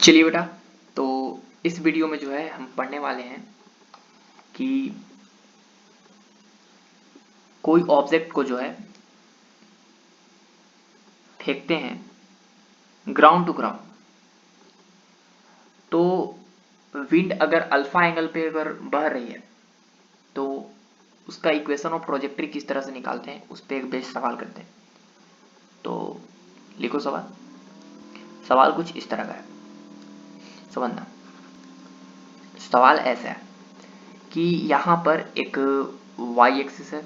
चलिए बेटा, तो इस वीडियो में जो है हम पढ़ने वाले हैं कि कोई ऑब्जेक्ट को जो है फेंकते हैं ग्राउंड टू ग्राउंड, तो विंड अगर अल्फा एंगल पे अगर बह रही है तो उसका इक्वेशन ऑफ ट्रॉजेक्टरी किस तरह से निकालते हैं, उस पर एक बेस सवाल करते हैं। तो लिखो सवाल। सवाल कुछ इस तरह का है, समझना। सवाल ऐसा है कि यहाँ पर एक वाई एक्सिस है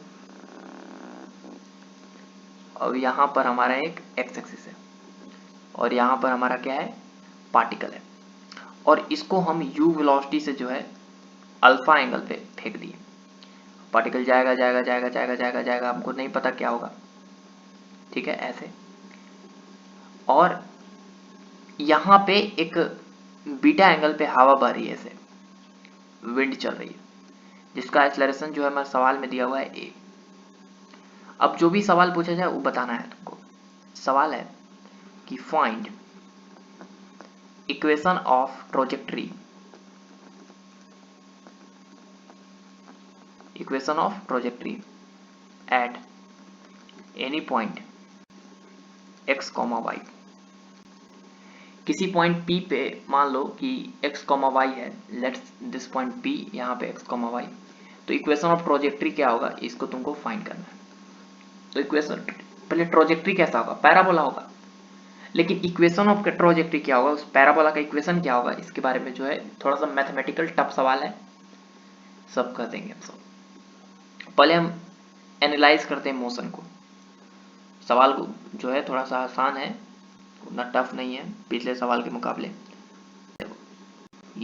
और यहाँ पर हमारा एक एक्स एक्सिस है और यहाँ पर हमारा क्या है, पार्टिकल है, और इसको हम u वेलोसिटी से जो है अल्फा एंगल पे फेंक दिए। पार्टिकल जाएगा जाएगा जाएगा जाएगा जाएगा जाएगा, हमको नहीं पता क्या होगा, ठीक है, ऐसे। और यहाँ पे एक बीटा एंगल पे हवा बह रही है, ऐसे विंड चल रही है, जिसका एक्सेलरेशन जो है हमारे सवाल में दिया हुआ है a। अब जो भी सवाल पूछा जाए वो बताना है तुमको। सवाल है कि find equation of trajectory, equation of trajectory at any point x, y। किसी पॉइंट P पे मान लो कि x, y है, लेट्स दिस पॉइंट P, यहाँ पे x, y। तो इक्वेशन ऑफ ट्रॉजेक्टरी क्या होगा, इसको तुमको फाइंड करना है। तो इक्वेशन, पहले ट्रॉजेक्टरी कैसा होगा, पैराबोला होगा, लेकिन इक्वेशन ऑफ ट्रॉजेक्टरी क्या होगा, उस पैराबोला का इक्वेशन क्या होगा, इसके बारे में जो है थोड़ा सा मैथमेटिकल टफ सवाल है, सब कर देंगे हम सब। पहले हम एनालाइज करते हैं मोशन को। सवाल को जो है थोड़ा सा आसान है, उतना टफ नहीं है पिछले सवाल के मुकाबले।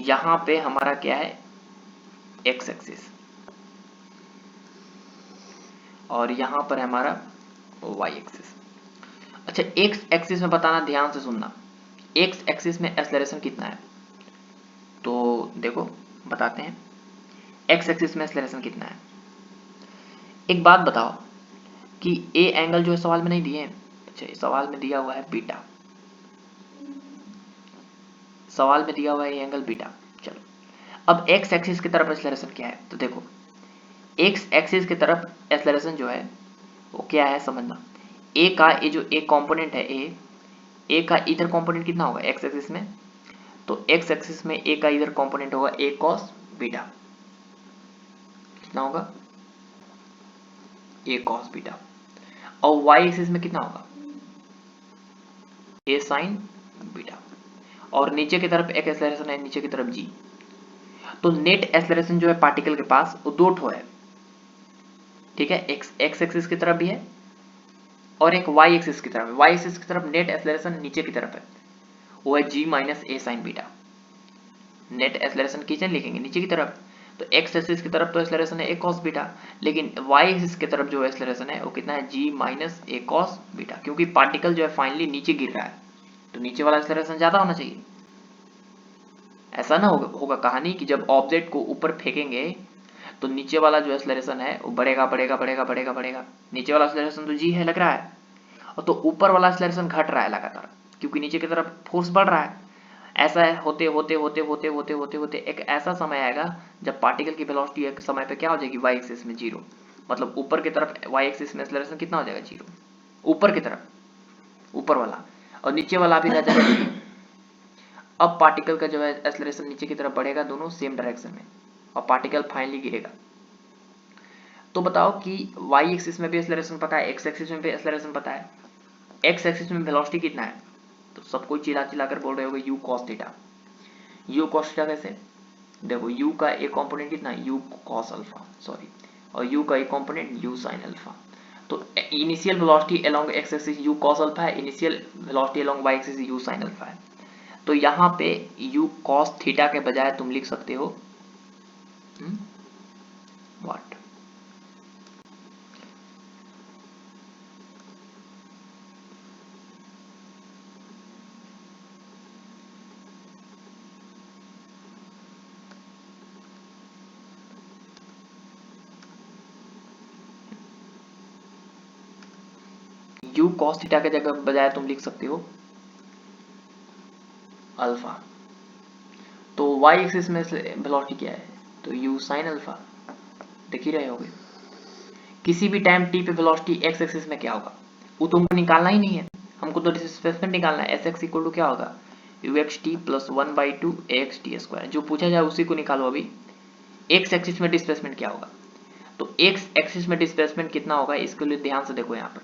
यहाँ पे हमारा क्या है, एक्स एक्सिस, और यहाँ पर है हमारा वाई एक्सिस। अच्छा, एक्स एक्सिस में बताना, ध्यान से सुनना, एक्स एक्सिस में एक्सेलरेशन कितना है, तो देखो बताते हैं एक्स एक्सिस में एक्सेलरेशन कितना है। एक बात बताओ कि ए एंगल जो है सवाल में नहीं दिए हैं। अच्छा, सवाल में दिया हुआ है बीटा, सवाल में दिया हुआ है एंगल बीटा। चलो, अब एक्स एक्सिस की तरफ एक्सेलरेशन क्या है, तो देखो एक्स एक्सिस की तरफ एक्सेलरेशन जो है वो क्या है, समझना। ए का ये जो ए कंपोनेंट है, ए का इधर कंपोनेंट कितना होगा एक्स एक्सिस में, तो एक्स एक्सिस में ए का इधर कंपोनेंट होगा ए कॉस बीटा। कितना होगा, ए कॉस बीटा। और वाई एक्सिस में कितना होगा, ए साइन बीटा। और नीचे की तरफ एक एक्सेलरेशन है, नीचे की तरफ जी। तो नेट एक्सेलरेशन जो है पार्टिकल के पास वो दो ठो है, ठीक है, एक्स एक्सिस की तरफ भी है और एक वाई एक्सिस की तरफ है। वाई एक्सिस की तरफ नेट एक्सेलरेशन नीचे की तरफ है, वो है g minus a sine beta. Net acceleration किचन लिखेंगे नीचे की तरफ, तो एक्स एक्सिस की तरफ तो एक्सेलरेशन है ए कॉस बीटा, लेकिन वाई एक्सिस की तरफ जो एक्सेलरेशन है वो कितना है, जी माइनस ए कॉस बीटा, क्योंकि पार्टिकल जो है फाइनली नीचे गिर रहा है, तो नीचे वाला एक्सेलरेशन ज्यादा होना चाहिए। ऐसा ना होगा कहानी कि जब ऑब्जेक्ट को ऊपर फेंकेंगे तो नीचे वाला जो एक्सेलरेशन है वो बढ़ेगा बढ़ेगा बढ़ेगा बढ़ेगा बढ़ेगा। नीचे वाला एक्सेलरेशन तो जी है, लग रहा है, और तो ऊपर वाला एक्सेलरेशन घट रहा है लगातार, क्योंकि नीचे की तरफ फोर्स बढ़ रहा है। ऐसा होते होते होते होते होते होते होते एक ऐसा समय आएगा जब पार्टिकल की वेलोसिटी एक समय पे क्या हो जाएगी, वाई एक्सिस में जीरो। मतलब ऊपर की तरफ वाई एक्सिस में एक्सेलरेशन कितना हो जाएगा, जीरो, ऊपर की तरफ, ऊपर वाला, और नीचे वाला भी रह जाएगा जीरो। अब पार्टिकल का जो है एक्सेलरेशन नीचे की तरफ बढ़ेगा, दोनों सेम डायरेक्शन में, और पार्टिकल फाइनली गिरेगा। तो बताओ कि वाई एक्सिस में भी एक्सेलरेशन पता है, एक्स एक्सिस में भी एक्सेलरेशन पता है। एक्स एक्सिस में वेलोसिटी कितना है, तो सब कोई चिल्ला चिल्ला कर बोल रहे होगे u cos theta. U cos theta कैसे, देखो यू का एक कंपोनेंट कितना है, यू कॉस अल्फा, सॉरी, और यू का एक कंपोनेंट यू साइन अल्फा। तो initial velocity along x axis u cos alpha है, initial velocity along y axis u sine alpha है। तो यहाँ पे यू कॉस थीटा के बजाय तुम लिख सकते हो व्हाट, यू कॉस थीटा के जगह बजाय तुम लिख सकते हो अल्फा। तो y एक्सिस में वेलोसिटी क्या है, तो u sin अल्फा, देख ही रहे होगे। किसी भी टाइम t पे वेलोसिटी x एक्सिस में क्या होगा वो तो हमको निकालना ही नहीं है, हमको तो डिस्प्लेसमेंट निकालना है। एस एक्स इक्वल टू क्या होगा, you x t plus 1/2 x t square, जो पूछा जाए उसी को निकालो। अभी एक्स एक्सिस में डिस्प्लेसमेंट क्या होगा, तो एक्स एक्सिस में डिस्प्लेसमेंट कितना होगा, इसके लिए ध्यान से देखो। यहाँ पर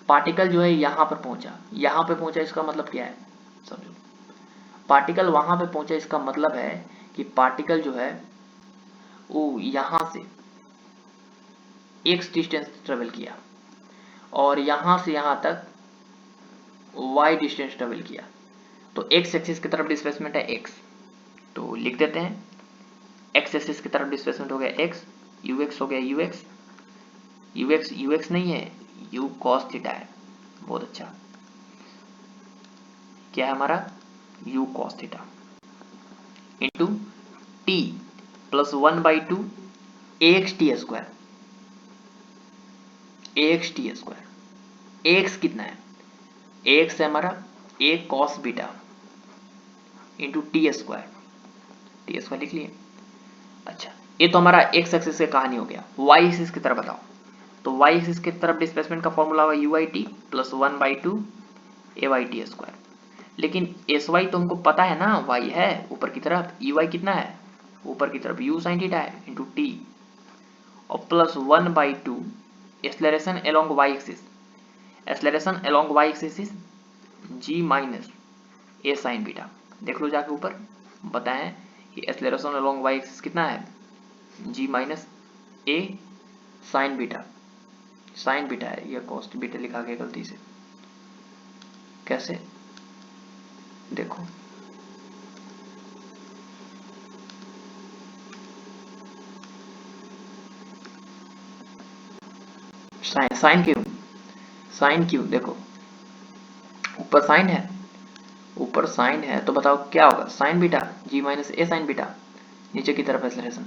पार्टिकल जो है यहाँ पर पहुंचा, इसका मतलब क्या है समझो। पार्टिकल वहां पे पहुंचा, इसका मतलब है कि पार्टिकल जो है वो यहां से एक्स डिस्टेंस ट्रेवल किया और यहां से यहां तक y डिस्टेंस ट्रेवल किया, तो x एक्सिस की तरफ डिस्प्लेसमेंट है x, तो लिख देते हैं x एक्सिस की तरफ डिस्प्लेसमेंट हो गया x, ux हो गया ux नहीं है, u cos थीटा है। बहुत अच्छा, क्या है हमारा u cos theta into t plus 1/2 ax T square, ax कितना है, ax है हमारा a cos beta into t square लिख लिए। अच्छा, ये तो हमारा x एक्सिस से कहानी हो गया। y एक्सिस की तरफ बताओ, तो y एक्सिस की तरफ डिस्प्लेसमेंट का फॉर्मूला होगा u i t plus 1/2 a y t square. लेकिन एस वाई तो हमको पता है ना, y है ऊपर की तरफ, ई वाई कितना है ऊपर की तरफ, u sin थीटा है इंटू टी और plus 1/2 acceleration along y axis, acceleration along y axis is g minus a sine beta. देख लो जाके ऊपर बताएं कि एक्सेलरेशन अलोंग y एक्सिस कितना है, g minus a sine beta है, ये कॉस्ट बीटा लिखा गया गलती से। कैसे देखो, साइन क्यों देखो, ऊपर साइन है तो बताओ क्या होगा, sign beta ji minus a sine beta, नीचे की तरफ एक्सेलरेशन,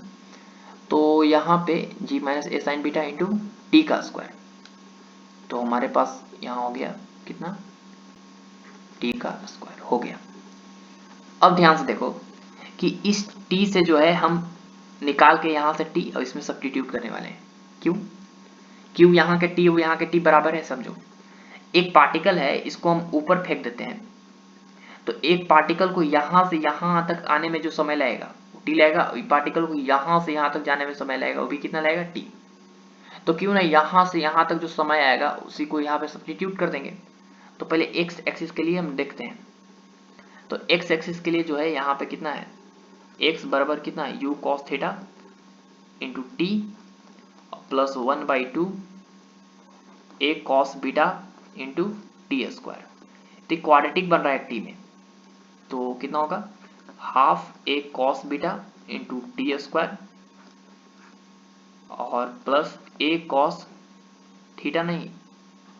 तो यहाँ पे जी minus a sine beta into T का स्क्वायर, तो हमारे पास यहाँ हो गया कितना, टी का स्क्वायर हो गया। अब ध्यान से देखो कि इस टी से जो है हम निकाल के यहाँ से टी और इसमें सब्स्टिट्यूट करने वाले हैं। क्यों यहाँ के टी और यहाँ के टी बराबर है, समझो। एक पार्टिकल है, इसको हम ऊपर फेंक देते हैं, तो एक पार्टिकल को यहाँ से यहाँ तक आने में जो समय लगेगा वो टी लगेगा, पार्टिकल को यहाँ से यहाँ तक जाने में समय लगेगा, वो भी कितना लगेगा, टी। तो क्यों ना यहाँ से यहाँ तक जो समय आएगा उसी को यहाँ पे सब्स्टिट्यूट कर देंगे। तो पहले एक्स एक्सिस के लिए हम देखते हैं, तो एक्स एक्सिस के लिए जो है यहाँ पे कितना है, एक्स बराबर कितना है, u cos theta into t plus 1/2 a cos beta into t square. तो क्वाड्रेटिक बन रहा है टी में, तो कितना होगा, half a cos beta into t square और प्लस ए कॉस थीटा नहीं,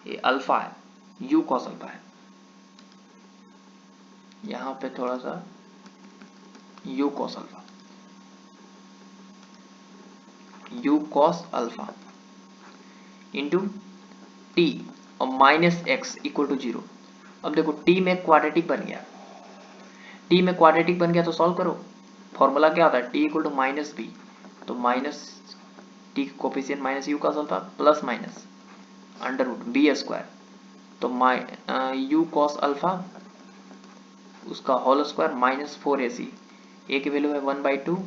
ये अल्फा है, यू कॉस अल्फा है, यहाँ पे थोड़ा सा you cos alpha into T और माइनस एक्स इक्वल टू 0। अब देखो टी में क्वाड्रेटिक बन गया, तो सॉल्व करो। फॉर्मूला क्या होता है, t equal to minus b, तो minus t coefficient minus u का alpha plus minus under root b square, तो यू कॉस अल्फा उसका whole square minus 4ac, a की वैल्यू है 1/2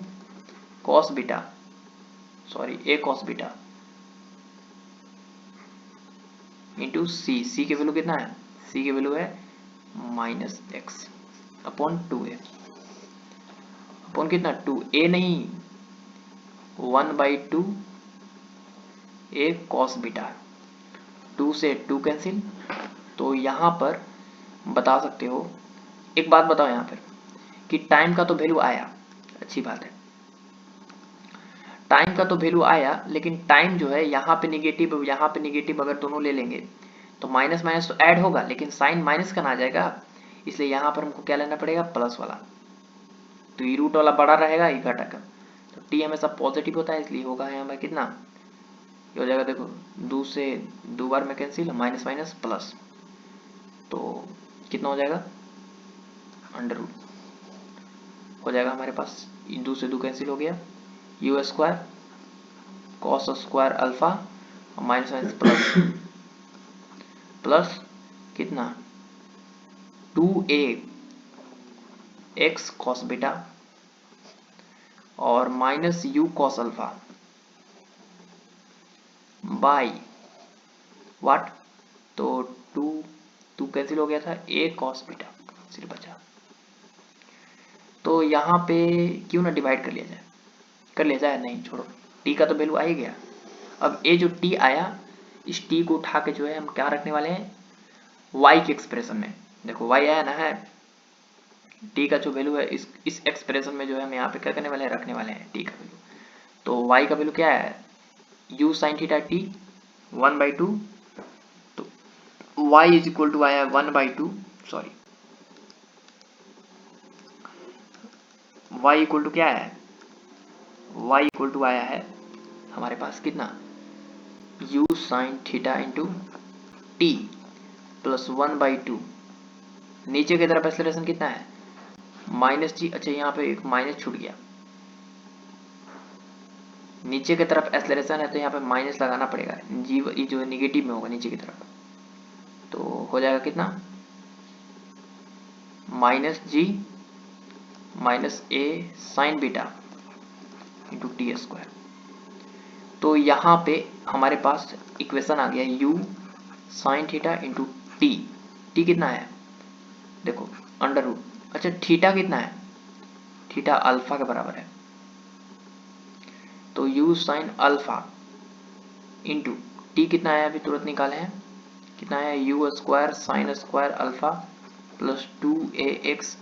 cos beta, sorry a cos beta into c की value कितना है, सी की वैल्यू है minus x upon 2a, upon कितना 2a नहीं 1/2 ए कॉस बीटा, 2 से 2 कैंसिल। तो यहाँ पर बता सकते हो, एक बात बताओ यहाँ पर कि टाइम का तो वैल्यू आया, अच्छी बात है, टाइम का तो वैल्यू आया, लेकिन टाइम जो है यहाँ पे निगेटिव अगर दोनों ले लेंगे तो माइनस माइनस तो ऐड होगा, लेकिन साइन माइनस का ना आ जाएगा, इसलिए यहाँ पर हमको क्या लेना पड़ेगा, प्लस वाला, तो ये रूट वाला बड़ा रहेगा, ये घटा का, तो टी हमेशा पॉजिटिव होता है, इसलिए होगा यहाँ पर कितना, ये हो जाएगा देखो 2 से 2 बार में कैंसिल, माइनस माइनस प्लस, तो कितना हो जाएगा अंडर रूट हो जाएगा हमारे पास, दो से दो कैंसिल हो गया, you square cos square alpha minus minus plus plus कितना 2a एक्स कॉस बीटा और minus u cos alpha by what, तो टू कैंसिल हो गया था, a कॉस बीटा सिर्फ बचा। तो यहाँ पे क्यों ना डिवाइड कर लिया जाए, नहीं छोड़ो, t का तो वैल्यू आ ही गया। अब ये जो t आया, इस t को उठा के जो है हम क्या रखने वाले हैं, y के एक्सप्रेशन में। देखो y आया ना है, t का जो वैल्यू है इस एक्सप्रेशन में जो है हम यहाँ पे क्या करने वाले हैं, रखने वाले हैं t का वैल्यू। तो y का वैल्यू क्या है, u sin थीटा t 1/2, तो y इज इक्वल टू आया 1/2, सॉरी y इक्वल टू क्या है, y इक्वल टू आया है हमारे पास कितना, u sin theta into t plus 1/2, नीचे की तरफ एक्सेलरेशन कितना है माइनस जी, अच्छा यहाँ पे एक माइनस छूट गया, नीचे की तरफ एक्सेलरेशन है तो यहाँ पे माइनस लगाना पड़ेगा, जी जो है निगेटिव में होगा नीचे की तरफ, तो हो जाएगा कितना minus g minus a sine beta into t square. तो यहाँ पे हमारे पास इक्वेशन आ गया u sine theta into t कितना है, देखो अंडर रूट, अच्छा थीटा कितना है, थीटा अल्फा के बराबर है, तो u sign alpha into t कितना है, अभी तुरंत निकाले हैं, कितना है you square sine square alpha plus 2ax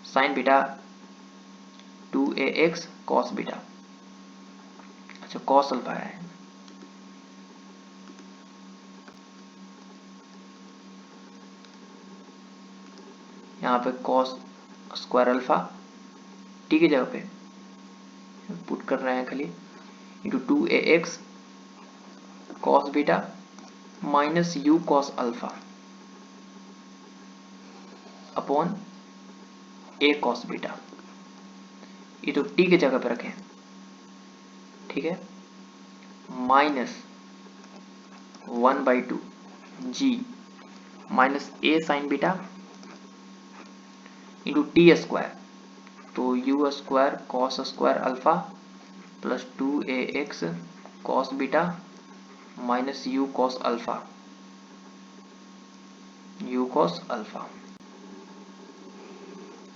sign beta 2ax cos beta, अच्छा कॉस अल्फा है, यहाँ पे कॉस स्क्वायर अल्फा टी की जगह पे पुट कर रहे हैं खाली into 2ax cos beta minus u cos alpha upon a cos beta, ये तो टी की जगह पे रखें, ठीक है, minus 1/2 g minus a sine beta into t square, तो u square cos square alpha plus 2ax cos beta minus u cos alpha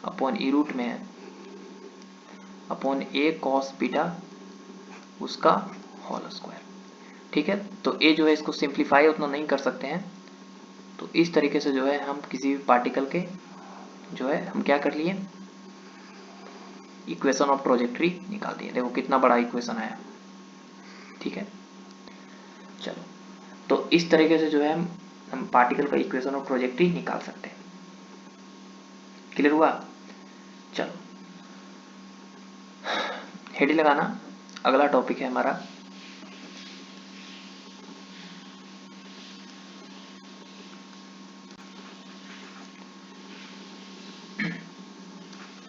upon e root में है अपॉन ए कॉस बीटा उसका होल स्क्वायर, ठीक है। तो ये जो है इसको सिंप्लीफाई उतना नहीं कर सकते हैं, तो इस तरीके से जो है हम किसी भी पार्टिकल के जो है हम क्या कर लिए, इक्वेशन ऑफ ट्रोजेक्ट्री निकाल दिए, देखो कितना बड़ा इक्वेशन आया, ठीक है। चलो, तो इस तरीके से जो है हम पार्टिकल का इक्वेशन ऑफ ट्रोजेक्ट्री निकाल सकते हैं, क्लियर हुआ। चलो हेडी लगाना, अगला टॉपिक है हमारा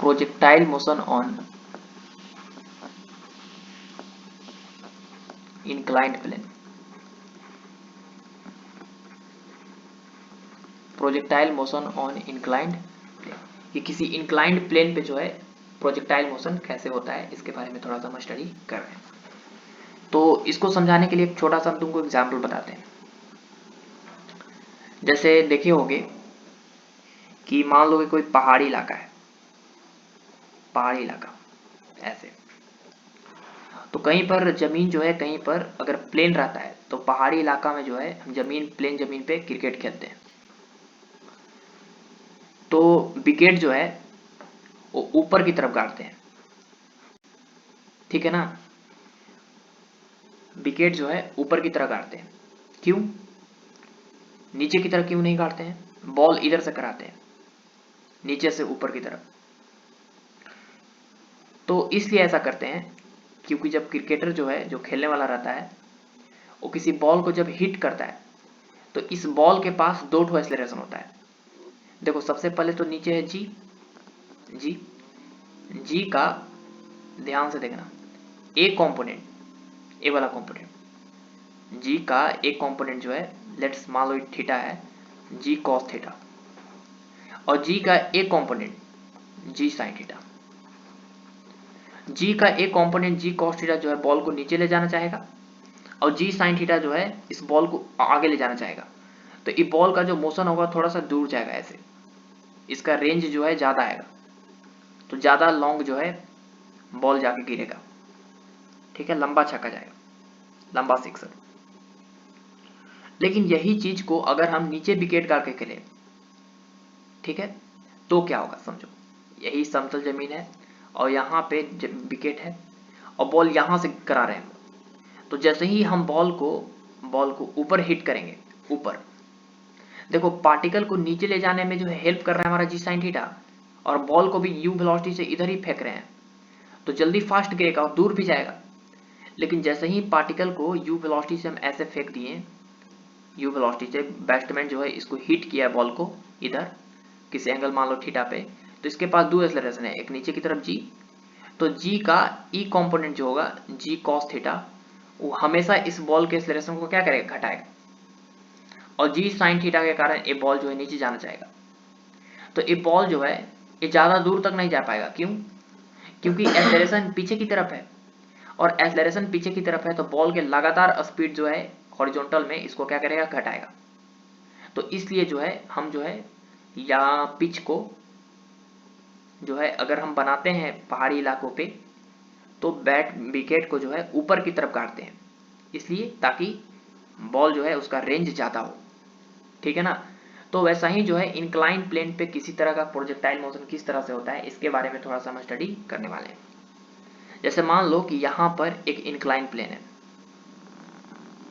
projectile motion on inclined plane. Projectile motion on inclined plane, ये किसी इंक्लाइंड प्लेन पे जो है प्रोजेक्टाइल मोशन कैसे होता है इसके बारे में थोड़ा सा हम स्टडी कर रहे हैं। तो इसको समझाने के लिए एक छोटा सा हम तुमको एग्जाम्पल बताते हैं। जैसे देखे होगे कि मान लो कि कोई पहाड़ी इलाका है, पहाड़ी इलाका ऐसे, तो कहीं पर जमीन जो है, कहीं पर अगर प्लेन रहता है तो पहाड़ी इलाका में जो है हम प्लेन जमीन पे क्रिकेट खेलते हैं, तो विकेट जो है वो ऊपर की तरफ गाड़ते हैं, ठीक है ना, विकेट जो है ऊपर की तरफ गाड़ते हैं, क्यों, नीचे की तरफ क्यों नहीं गाड़ते हैं, बॉल इधर से कराते हैं नीचे से ऊपर की तरफ, तो इसलिए ऐसा करते हैं क्योंकि जब क्रिकेटर जो है, जो खेलने वाला रहता है, वो किसी बॉल को जब हिट करता है तो इस बॉल के पास दो ठो एक्सेलरेशन होता है। देखो सबसे पहले तो नीचे है जी, जी का, ध्यान से देखना, एक कंपोनेंट, ए वाला कंपोनेंट, जी का एक कंपोनेंट जो है, लेट्स मान लो थीटा है, जी कॉस थीटा, और जी का एक कंपोनेंट जी साइन थीटा। जी का एक कंपोनेंट जी कॉस थीटा जो है बॉल को नीचे ले जाना चाहेगा, और जी साइन थीटा जो है इस बॉल को आगे ले जाना चाहेगा। तो ये बॉल का जो मोशन होगा थोड़ा सा दूर जाएगा ऐसे, इसका रेंज जो है ज्यादा आएगा, तो ज्यादा लॉन्ग जो है बॉल जाके गिरेगा, ठीक है, लंबा छक्का जाएगा, लंबा सिक्सर। लेकिन यही चीज को अगर हम नीचे विकेट करके खेलें, ठीक है, तो क्या होगा समझो, यही समतल जमीन है और यहाँ पे विकेट है और बॉल यहां से करा रहे हैं, तो जैसे ही हम बॉल को ऊपर हिट करेंगे, ऊपर देखो पार्टिकल को नीचे ले जाने में जो है हेल्प कर रहा है हमारा जी साइन थीटा, और बॉल को भी यू वेलोसिटी से इधर ही फेंक रहे हैं, तो जल्दी फास्ट गिरेगा और दूर भी जाएगा। लेकिन जैसे ही पार्टिकल को यू वेलोसिटी से हम ऐसे फेंक दिए, यू वेलोसिटी से बैट्समैन जो है इसको हिट किया बॉल को इधर किसी एंगल मान लो थीटा पे, तो इसके पास दो एक्सेलरेशन है, एक नीचे की तरफ जी, तो जी का ई कंपोनेंट जो होगा जी कॉस थीटा, वो हमेशा इस बॉल के एक्सेलरेशन को क्या करेगा, घटाएगा, और जी साइन थीटा के कारण ये बॉल जो है नीचे जाना चाहेगा। तो ये बॉल जो है ये ज्यादा दूर तक नहीं जा पाएगा, क्यों, क्योंकि एक्सेलरेशन पीछे की तरफ है, और एक्सेलरेशन पीछे की तरफ है तो बॉल के लगातार स्पीड जो है हॉरिजॉन्टल में इसको क्या करेगा, घटाएगा। तो इसलिए जो है हम जो है या पिच को जो है अगर हम बनाते हैं पहाड़ी इलाकों पे, तो बैट विकेट को जो है ऊपर की तरफ काटते हैं, इसलिए ताकि बॉल जो है उसका रेंज ज्यादा हो, ठीक है ना। तो वैसा ही जो है इंक्लाइन प्लेन पे किसी तरह का प्रोजेक्टाइल मोशन किस तरह से होता है, इसके बारे में थोड़ा सा हम स्टडी करने वाले हैं। जैसे मान लो कि यहां पर एक इंक्लाइन प्लेन है,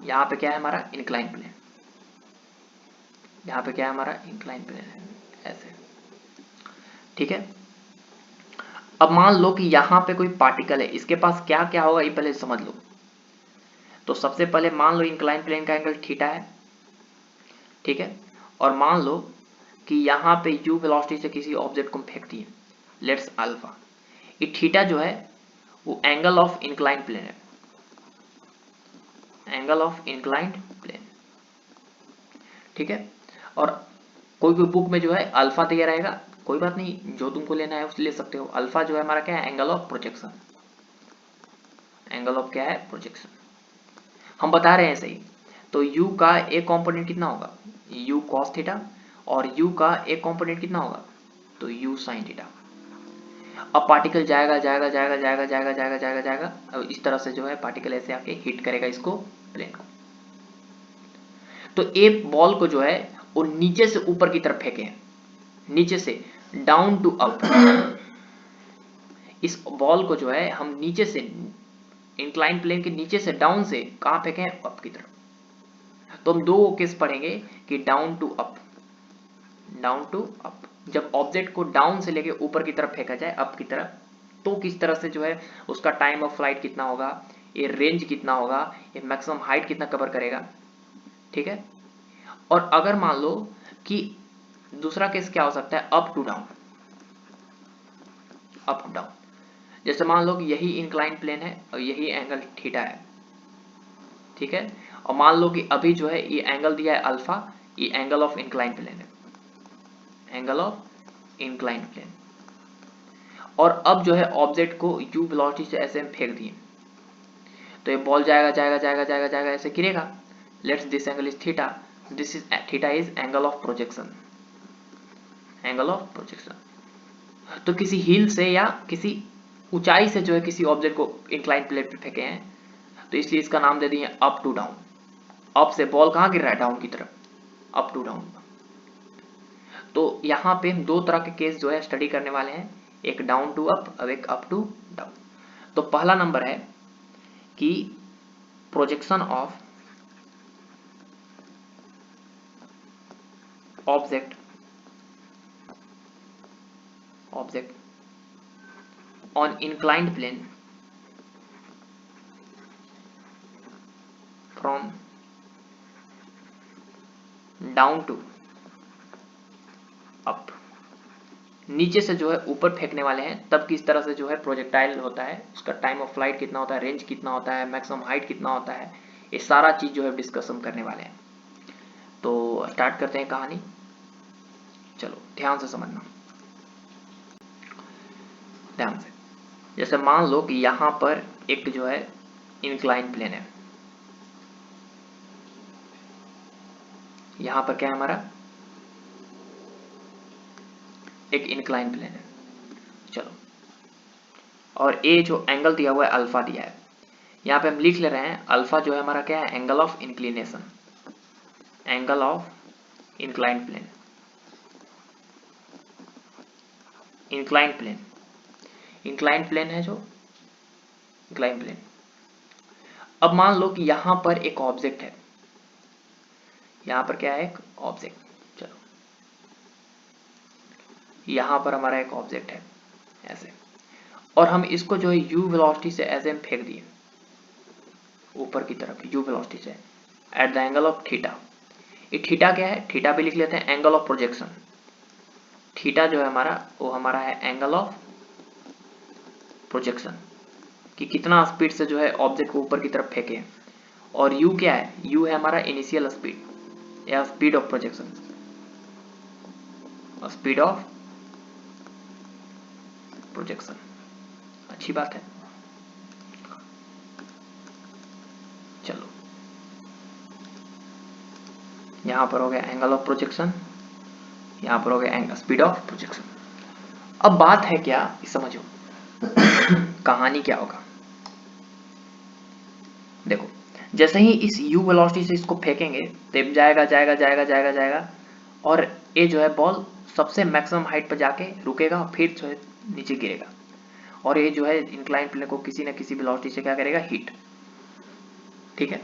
यहाँ पे क्या है हमारा इंक्लाइन प्लेन, यहाँ पे क्या है हमारा इंक्लाइन प्लेन है ऐसे, ठीक है। अब मान लो कि यहाँ पे कोई पार्टिकल है, इसके पास क्या क्या होगा ये पहले समझ लो। तो सबसे पहले मान लो इंक्लाइन प्लेन का एंगल थीटा है, ठीक है, और मान लो कि यहाँ पे u वेलोसिटी से किसी ऑब्जेक्ट को फेंक दिए, लेट्स अल्फा, ये थीटा जो है वो एंगल ऑफ इंक्लाइन प्लेन है, एंगल ऑफ इंक्लाइंड प्लेन, ठीक है। और कोई कोई बुक में जो है अल्फा दिया रहेगा, कोई बात नहीं, जो तुमको लेना है उसे ले सकते हो। अल्फा जो है हमारा क्या है, angle of projection, angle of क्या है, प्रोजेक्शन, हम बता रहे हैं सही। तो u का एक कंपोनेंट कितना होगा, u cos थीटा, और u का एक कंपोनेंट कितना होगा, तो u sin थीटा। अब पार्टिकल जाएगा जाएगा जाएगा जाएगा जाएगा जाएगा जाएगा जाएगा, अब इस तरह से जो है पार्टिकल ऐसे आके हिट करेगा इसको, प्लेन को। तो एक बॉल को जो है वो नीचे से ऊपर की तरफ फेंके, नीचे से डाउन टू अप, इस बॉल को जो है हम नीचे से इंक्लाइन प्लेन के नीचे से डाउन से कहां फेंके, अप की तरफ। तो हम दो केस पढ़ेंगे कि down to up, down to up, जब ऑब्जेक्ट को डाउन से लेके ऊपर की तरफ फेंका जाए, अप की तरफ, तो किस तरह से जो है उसका टाइम ऑफ फ्लाइट कितना होगा, ये रेंज कितना होगा, ये मैक्सिमम हाइट कितना कवर करेगा, ठीक है। और अगर मान लो कि दूसरा केस क्या हो सकता है, up to down, up down, जैसे मान लो कि यही इंक्लाइन प्लेन है और यही एंगल थीटा है, ठीक है, और मान लो कि अभी जो है ये एंगल दिया है अल्फा, ये एंगल ऑफ इंक्लाइन प्लेन है, एंगल ऑफ इंक्लाइन प्लेन, और अब जो है ऑब्जेक्ट को u वेलोसिटी से ऐसे हम फेंक दिए, तो ये बॉल जाएगा जाएगा जाएगा जाएगा जाएगा ऐसे गिरेगा, let's this angle is theta, this is theta is angle of projection, angle of projection. तो किसी हिल से या किसी ऊंचाई से जो है किसी ऑब्जेक्ट को इंक्लाइन प्लेन पे फेंके हैं, तो इसलिए इसका नाम दे दिए अप टू डाउन। अप से बॉल कहां गिर रहा है, डाउन की तरफ, अप टू डाउन। तो यहाँ पे हम दो तरह के केस जो है स्टडी करने वाले हैं, एक डाउन टू अप और एक अप टू डाउन। तो पहला नंबर है कि projection of object on inclined plane from down to up, नीचे से जो है ऊपर फेंकने वाले हैं तब किस तरह से जो है प्रोजेक्टाइल होता है, उसका टाइम ऑफ फ्लाइट कितना होता है, रेंज कितना होता है, मैक्सिमम हाइट कितना होता है, ये सारा चीज जो है डिस्कस हम करने वाले हैं। तो स्टार्ट करते हैं कहानी। चलो ध्यान से समझना, ध्यान से। जैसे मान लो कि यहां पर एक जो है इंक्लाइन प्लेन है, यहां पर क्या है हमारा, एक इंक्लाइन प्लेन है। चलो, और ए जो एंगल दिया हुआ है अल्फा दिया है, यहां पे हम लिख ले रहे हैं अल्फा जो है हमारा क्या है, angle of inclination, angle of incline plane, incline plane, incline plane है जो इंक्लाइन प्लेन। अब मान लो कि यहां पर एक ऑब्जेक्ट है, यहां पर क्या है, एक ऑब्जेक्ट। चलो, यहां पर हमारा एक ऑब्जेक्ट है ऐसे, और हम इसको जो है u वेलोसिटी से ऐसे हम फेंक दिए ऊपर की तरफ u वेलोसिटी से at the angle of theta. ये थीटा क्या है, थीटा भी लिख लेते हैं एंगल ऑफ प्रोजेक्शन। थीटा जो है हमारा, वो हमारा है एंगल ऑफ प्रोजेक्शन, कि कितना स्पीड से जो है ऑब्जेक्ट को ऊपर की तरफ फेंके। और u क्या है, u है हमारा इनिशियल स्पीड या speed of projection, speed of projection. अच्छी बात है। चलो, यहां पर हो गया एंगल ऑफ प्रोजेक्शन, यहां पर हो गया एंगल स्पीड ऑफ प्रोजेक्शन। अब बात है क्या, समझो कहानी क्या होगा। देखो, जैसे ही इस u वेलोसिटी से इसको फेंकेंगे तो जाएगा जाएगा जाएगा जाएगा जाएगा, और ये जो है बॉल सबसे मैक्सिमम हाइट पर जाके रुकेगा, फिर जो है नीचे गिरेगा, और ये जो है इंक्लाइन प्लेन को किसी न किसी वेलोसिटी से क्या करेगा, हिट। ठीक है,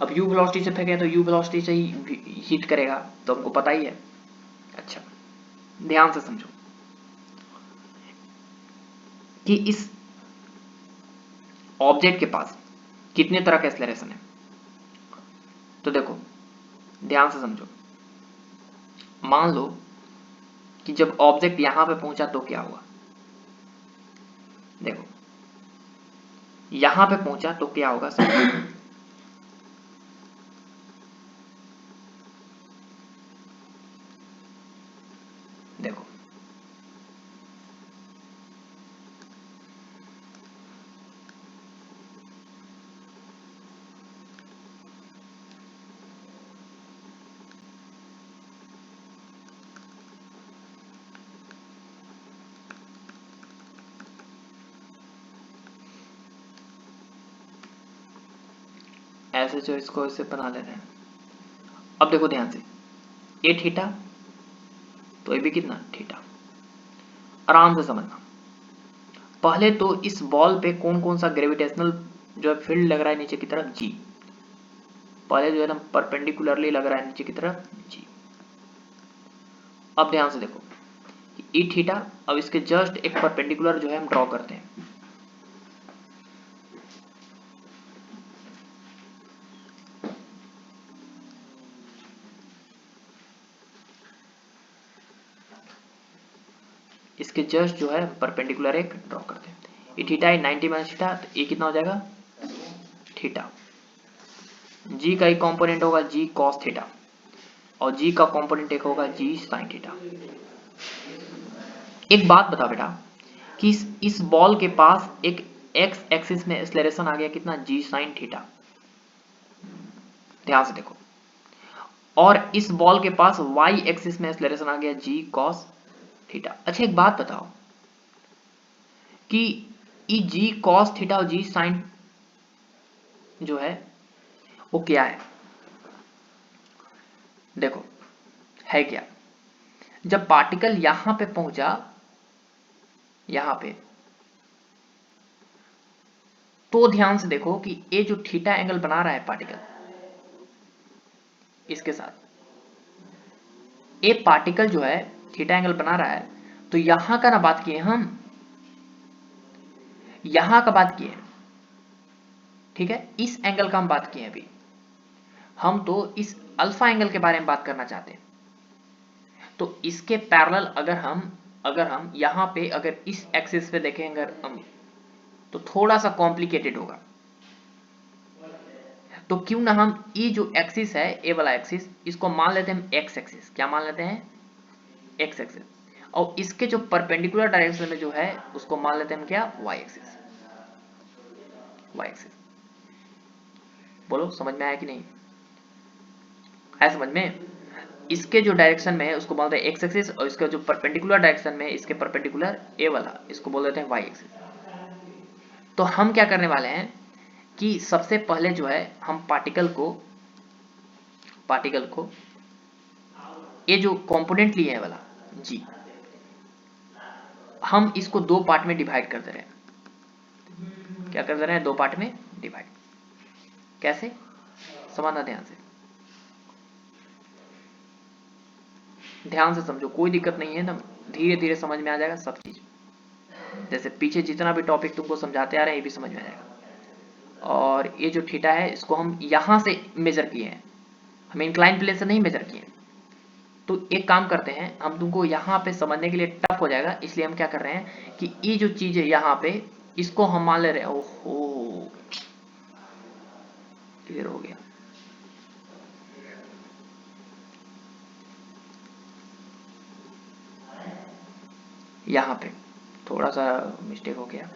अब u वेलोसिटी से फेंके तो u वेलोसिटी से ही हिट करेगा, तो हमको पता ही है। अच्छा, ध्यान से समझो कि इस ऑब्जेक्ट के पास कितने तरह का एक्सेलरेशन है। तो देखो, ध्यान से समझो, मान लो कि जब ऑब्जेक्ट यहां पे पहुंचा तो क्या हुआ। देखो, यहां पे पहुंचा तो क्या होगा, देखो ऐसे जो इसको इसे बना लेते हैं। अब देखो ध्यान से, ये थीटा, तो ये भी कितना थीटा। आराम से समझना, पहले तो इस बॉल पे कौन कौन सा ग्रेविटेशनल जो है फील्ड लग रहा है नीचे की तरफ, जी। पहले जो एकदम परपेंडिकुलरली लग रहा है नीचे की तरफ, जी। अब ध्यान से देखो, ई थीटा, अब इसके जस्ट एक परपेंडिकुलर जो है हम ड्रॉ करते हैं। इसके जस्ट जो है परपेंडिकुलर एक ड्रॉ करते हैं। ये थीटा है 90 माइनस थीटा, तो ये कितना हो जाएगा, थीटा। जी का एक कंपोनेंट होगा जी कॉस थीटा, और जी का कंपोनेंट एक होगा जी साइन थीटा। एक बात बताओ बेटा, कि इस बॉल के पास एक एक्स एक्सिस में एक्सेलरेशन आ गया कितना, जी साइन थीटा। ध्यान से देखो, और इस बॉल के पास वाई एक्सिस में एक्सेलरेशन आ गया जी कॉस थीटा। अच्छा, एक बात बताओ कि ये जी कॉस थीटा और जी साइन जो है वो क्या है। देखो, है क्या, जब पार्टिकल यहां पे पहुंचा, यहां पे, तो ध्यान से देखो कि ये जो थीटा एंगल बना रहा है पार्टिकल, इसके साथ ये पार्टिकल जो है थीटा एंगल बना रहा है, तो यहां का ना बात किए हम, यहां का बात किए, ठीक है, इस एंगल का हम बात किए अभी। हम तो इस अल्फा एंगल के बारे में बात करना चाहते हैं। तो इसके पैरेलल अगर हम अगर हम यहाँ पे अगर इस एक्सिस पे देखें अगर हम, तो थोड़ा सा कॉम्प्लिकेटेड होगा। तो क्यों ना हम ये जो एक्सिस है, ए वाला एक्सिस, इसको मान लेते हैं हम एक्स एक्सिस। क्या मान लेते हैं? X axis. और इसके जो परपेंडिकुलर डायरेक्शन में जो है उसको मान लेते हैं हम क्या? Y axis. Y axis. बोलो समझ में आया कि नहीं? है समझ में? इसके जो डायरेक्शन में है उसको बोलते हैं एक्स एक्सिस, और इसका जो परपेंडिकुलर डायरेक्शन में इसके परपेंडिकुलर ए वाला, इसको बोल देते हैं वाई एक्सिस। तो हम क्या करने वाले हैं कि सबसे पहले जो है हम पार्टिकल को ये जो कंपोनेंट लिए है वाला जी, हम इसको दो पार्ट में डिवाइड कर दे रहे हैं। क्या कर दे रहे हैं? दो पार्ट में डिवाइड। कैसे? समझना ध्यान से, ध्यान से समझो, कोई दिक्कत नहीं है ना, धीरे धीरे समझ में आ जाएगा सब चीज। जैसे पीछे जितना भी टॉपिक तुमको समझाते आ रहे हैं ये भी समझ में आ जाएगा। और ये जो थीटा है इसको हम यहां से मेजर किए हैं, हम इंक्लाइन प्लेन से नहीं मेजर किए। तो एक काम करते हैं, हम तुमको यहाँ पे समझने के लिए टफ हो जाएगा, इसलिए हम क्या कर रहे हैं कि ये जो चीज है यहाँ पे, इसको हम मान ले रहे हैं। ओहो, क्लियर हो गया। यहाँ पे थोड़ा सा मिस्टेक हो गया।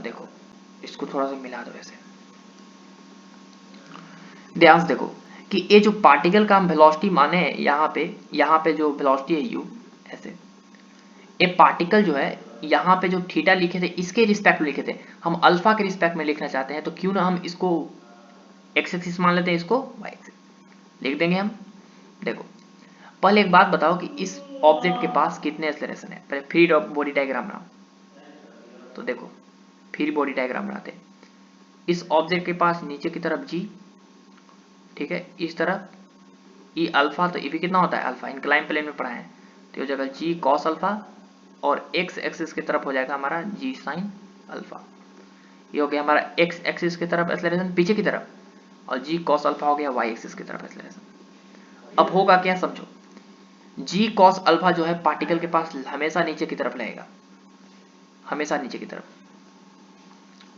देखो इसको थोड़ा सा मिला दो ऐसे, ध्यान से देखो कि ये जो पार्टिकल का हम वेलोसिटी माने हैं यहाँ पे जो वेलोसिटी है u ऐसे, ये पार्टिकल जो है यहाँ पे जो थीटा लिखे थे इसके रिस्पेक्ट में लिखे थे, हम अल्फा के रिस्पेक्ट में लिखना चाहते हैं। तो क्यों ना हम इसको एक्स एक्सिस मान लेते हैं, इसको वाई एक्सिस लिख देंगे हम। देखो पहले एक बात बताओ कि इस ऑब्जेक्ट के पास कितने एक्सेलरेशन है, पहले फ्री बॉडी डायग्राम बनाओ। तो देखो फ्री बॉडी डायग्राम बनाते हैं। इस ऑब्जेक्ट के पास नीचे की तरफ जी, ठीक है, इस तरफ ई अल्फा, तो ई भी कितना होता है? अल्फा। इंक्लाइन प्लेन में पढ़ा है तो हो जाएगा जी कॉस अल्फा, और एक्स एक्सिस की तरफ हो जाएगा हमारा जी साइन अल्फा। ये हो गया हमारा एक्स एक्सिस की तरफ एक्सेलरेशन पीछे की तरफ, और जी कॉस अल्फा हो गया वाई एक्सिस की तरफ एक्सेलरेशन। अब होगा क्या समझो, जी कॉस अल्फा जो है पार्टिकल के पास हमेशा नीचे की तरफ रहेगा, हमेशा नीचे की तरफ,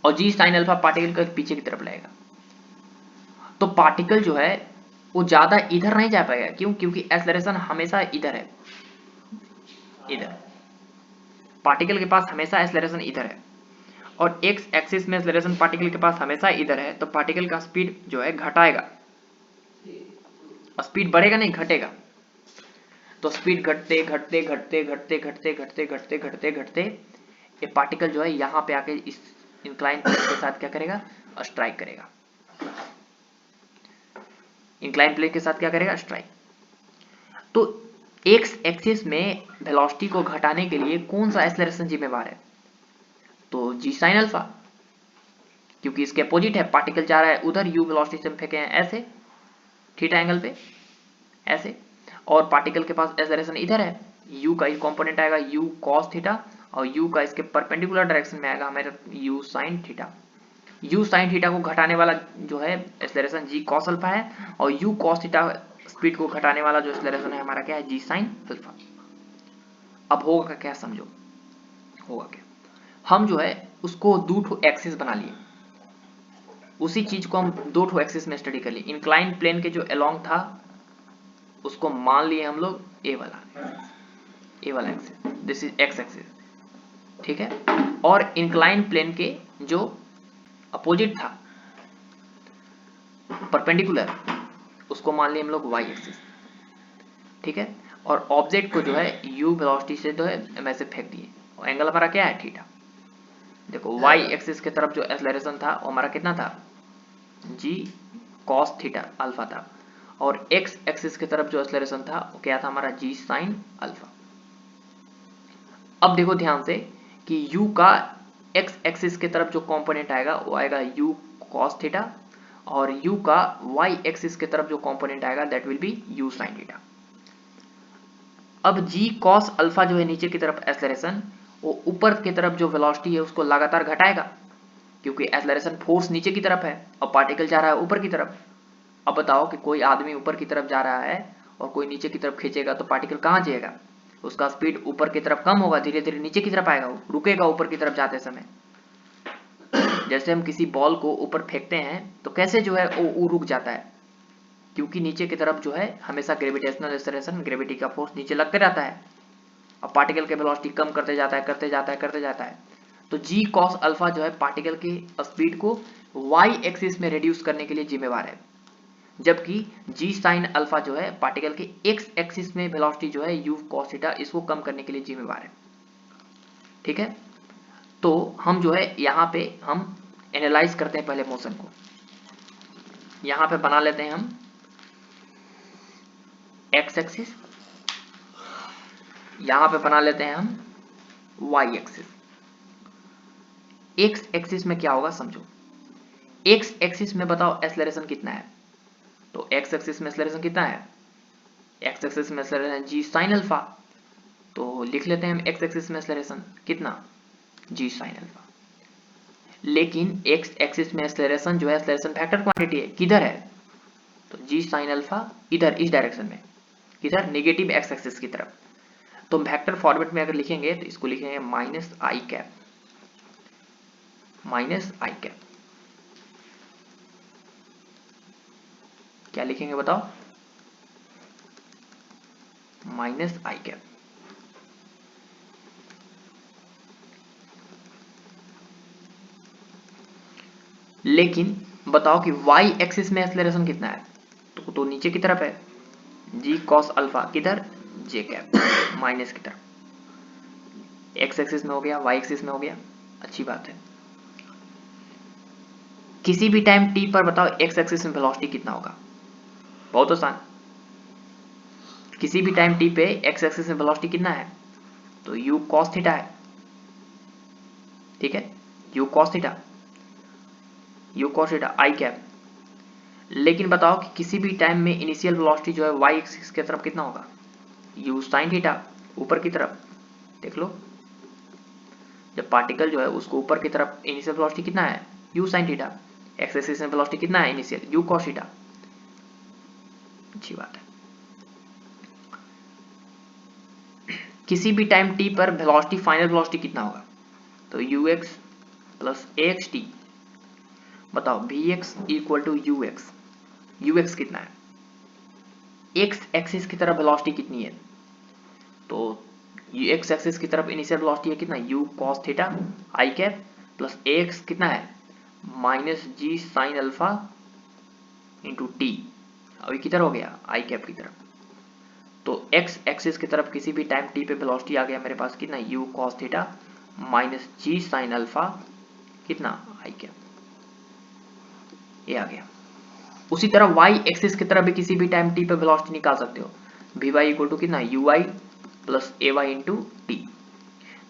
और जी साइन अल्फा पार्टिकल के पीछे की तरफ रहेगा। तो पार्टिकल जो है वो ज्यादा इधर नहीं जा पाएगा। क्यों? क्योंकि एक्सेलरेशन हमेशा इधर है, इधर पार्टिकल के पास हमेशा एक्सेलरेशन इधर है, और एक्स एक्सिस में एक्सेलरेशन पार्टिकल के पास हमेशा इधर है। तो पार्टिकल का स्पीड जो है घटाएगा, स्पीड बढ़ेगा नहीं, घटेगा। तो स्पीड घटते घटते घटते घटते घटते घटते घटते घटते घटते ये पार्टिकल जो है यहाँ पे आके इस इंक्लाइन प्लेन के साथ क्या करेगा? स्ट्राइक करेगा। इंक्लाइन प्लेन के साथ क्या करेगा? स्ट्राइक। तो एक्स एक्सिस में वेलोसिटी को घटाने के लिए कौन सा एक्सेलरेशन जिम्मेवार है? तो जी साइन अल्फा, क्योंकि इसके अपोजिट है, पार्टिकल जा रहा है उधर, यू वेलोसिटी से फेंके हैं ऐसे थीटा एंगल पे ऐसे, और पार्टिकल के पास एक्सेलरेशन इधर है, u का कंपोनेंट आएगा u cos थीटा, और u का इसके परपेंडिकुलर डायरेक्शन में आएगा हमारे u sin theta. u sin theta को घटाने वाला जो है एक्सेलरेशन g cos अल्फा है, और u cos थीटा स्पीड को घटाने वाला जो एक्सेलरेशन है हमारा क्या है? g sin alpha. अब होगा क्या समझो, होगा क्या, हम जो है उसको दो ठो एक्सिस बना लिए, उसी चीज को हम दो ठो एक्सिस में स्टडी कर लिए। इंक्लाइन प्लेन के जो अलोंग था उसको मान लिए हम लोग ए वाला axis, this is x axis, ठीक है। और इंक्लाइन प्लेन के जो अपोजिट था परपेंडिकुलर, उसको मान लिए हम लोग वाई एक्सिस, ठीक है। और ऑब्जेक्ट को जो है यू वेलोसिटी से जो है ऐसे फेंक दिए, और एंगल हमारा क्या है? थीटा। देखो वाई एक्सिस की तरफ जो एक्सेलरेशन था वो हमारा कितना था? जी कॉस थीटा अल्फा था, और एक्स एक्सिस की तरफ जो एक्सेलरेशन था वो क्या था? हमारा जी साइन अल्फा। अब देखो ध्यान से कि u का x एक्सिस की तरफ जो कंपोनेंट आएगा वो आएगा u cos थीटा, और u का y एक्सिस की तरफ जो कंपोनेंट आएगा that will B u sin theta. अब g cos अल्फा जो है नीचे की तरफ एक्सेलरेशन, वो ऊपर की तरफ जो वेलोसिटी है उसको लगातार घटाएगा, क्योंकि एक्सेलरेशन फोर्स नीचे की तरफ है और पार्टिकल जा रहा है ऊपर की तरफ। अब बताओ कि कोई आदमी ऊपर की तरफ जा रहा है और कोई नीचे की तरफ खींचेगा तो पार्टिकल कहाँ जाएगा? उसका स्पीड ऊपर की तरफ कम होगा, धीरे धीरे नीचे की तरफ आएगा, वो रुकेगा ऊपर की तरफ जाते समय। जैसे हम किसी बॉल को ऊपर फेंकते हैं तो कैसे जो है वो रुक जाता है, क्योंकि नीचे की तरफ जो है हमेशा ग्रेविटेशनल एक्सेलरेशन, ग्रेविटी का फोर्स नीचे लगते रहता है और पार्टिकल के वेलोसिटी कम करते जाता है, करते जाता है, करते जाता है। तो जी कॉस अल्फा जो है पार्टिकल की स्पीड को वाई एक्सिस में रिड्यूस करने के लिए जिम्मेवार है, जबकि जी साइन अल्फा जो है पार्टिकल के एक्स एक्सिस में वेलोसिटी जो है यू कॉस थीटा इसको कम करने के लिए जिम्मेवार है। ठीक है, तो हम जो है यहाँ पे हम एनालाइज करते हैं पहले मोशन को। यहाँ पे बना लेते हैं हम एक्स एक्सिस, यहाँ पे बना लेते हैं हम वाई एक्सिस। एक्स एक्सिस में क्या होगा समझो। एक्स एक्सिस में बताओ एक्सेलरेशन कितना है, तो एक्स एक्सिस में एक्सेलरेशन कितना है, एक्स एक्सिस में एक्सेलरेशन जी साइन अल्फा, तो लिख लेते हैं हम एक्स एक्सिस में एक्सेलरेशन कितना, जी साइन अल्फा। लेकिन एक्स एक्सिस में एक्सेलरेशन जो है एक्सेलरेशन फैक्टर क्वांटिटी है, किधर है, तो जी साइन अल्फा इधर इस डायरेक्शन में, किधर, नेगेटिव एक्स एक्सिस की तरफ। तो वेक्टर फॉर्मेट में अगर लिखेंगे तो इसको लिखेंगे माइनस आई कैप, माइनस आई कैप। क्या लिखेंगे बताओ, माइनस आई कैप। लेकिन बताओ कि वाई एक्सिस में एक्सेलरेशन कितना है, तो नीचे की तरफ है, जी कॉस अल्फा, किधर, जे कैप, माइनस की तरफ। एक्स एक्सिस में हो गया, वाई एक्सिस में हो गया, अच्छी बात है। किसी भी टाइम टी पर बताओ एक्स एक्सिस में वेलोसिटी कितना होगा, बहुत आसान। किसी भी टाइम टी पे एक्स एक्सिस में वेलोसिटी कितना है, तो यू कॉस थीटा है। ठीक है, u cos theta, u cos theta आई कैप। लेकिन बताओ कि किसी भी टाइम में इनिशियल वेलोसिटी जो है वाई एक्सिस की तरफ कितना होगा, यू साइन थीटा, ऊपर की तरफ। देख लो, जब पार्टिकल जो है उसको ऊपर की तरफ इनिशियल वेलोसिटी कितना है, u sine theta, x axis में वेलोसिटी कितना है इनिशियल, यू कॉस थीटा। अच्छी बात है। किसी भी टाइम टी पर वेलोसिटी, फाइनल वेलोसिटी कितना होगा, तो u x plus a x t. बताओ v x equal to u x, u x कितना है, एक्स एक्सिस की तरफ वेलोसिटी कितनी है, तो एक्स एक्सिस की तरफ इनिशियल वेलोसिटी है कितना, यू कॉस थीटा आई कैप प्लस एक्स कितना है, minus g sine alpha into T. अभी किधर हो गया, आई कैप की तरफ। तो एक्स एक्सिस की तरफ किसी भी टाइम टी पे वेलोसिटी आ गया मेरे पास कितना, u cos theta minus g sine alpha कितना, आई कैप, ये आ गया। उसी तरह y एक्सिस की तरफ भी किसी भी टाइम t पे वेलोसिटी निकाल सकते हो, वी वाई इक्वल टू कितना, u y plus a y into t.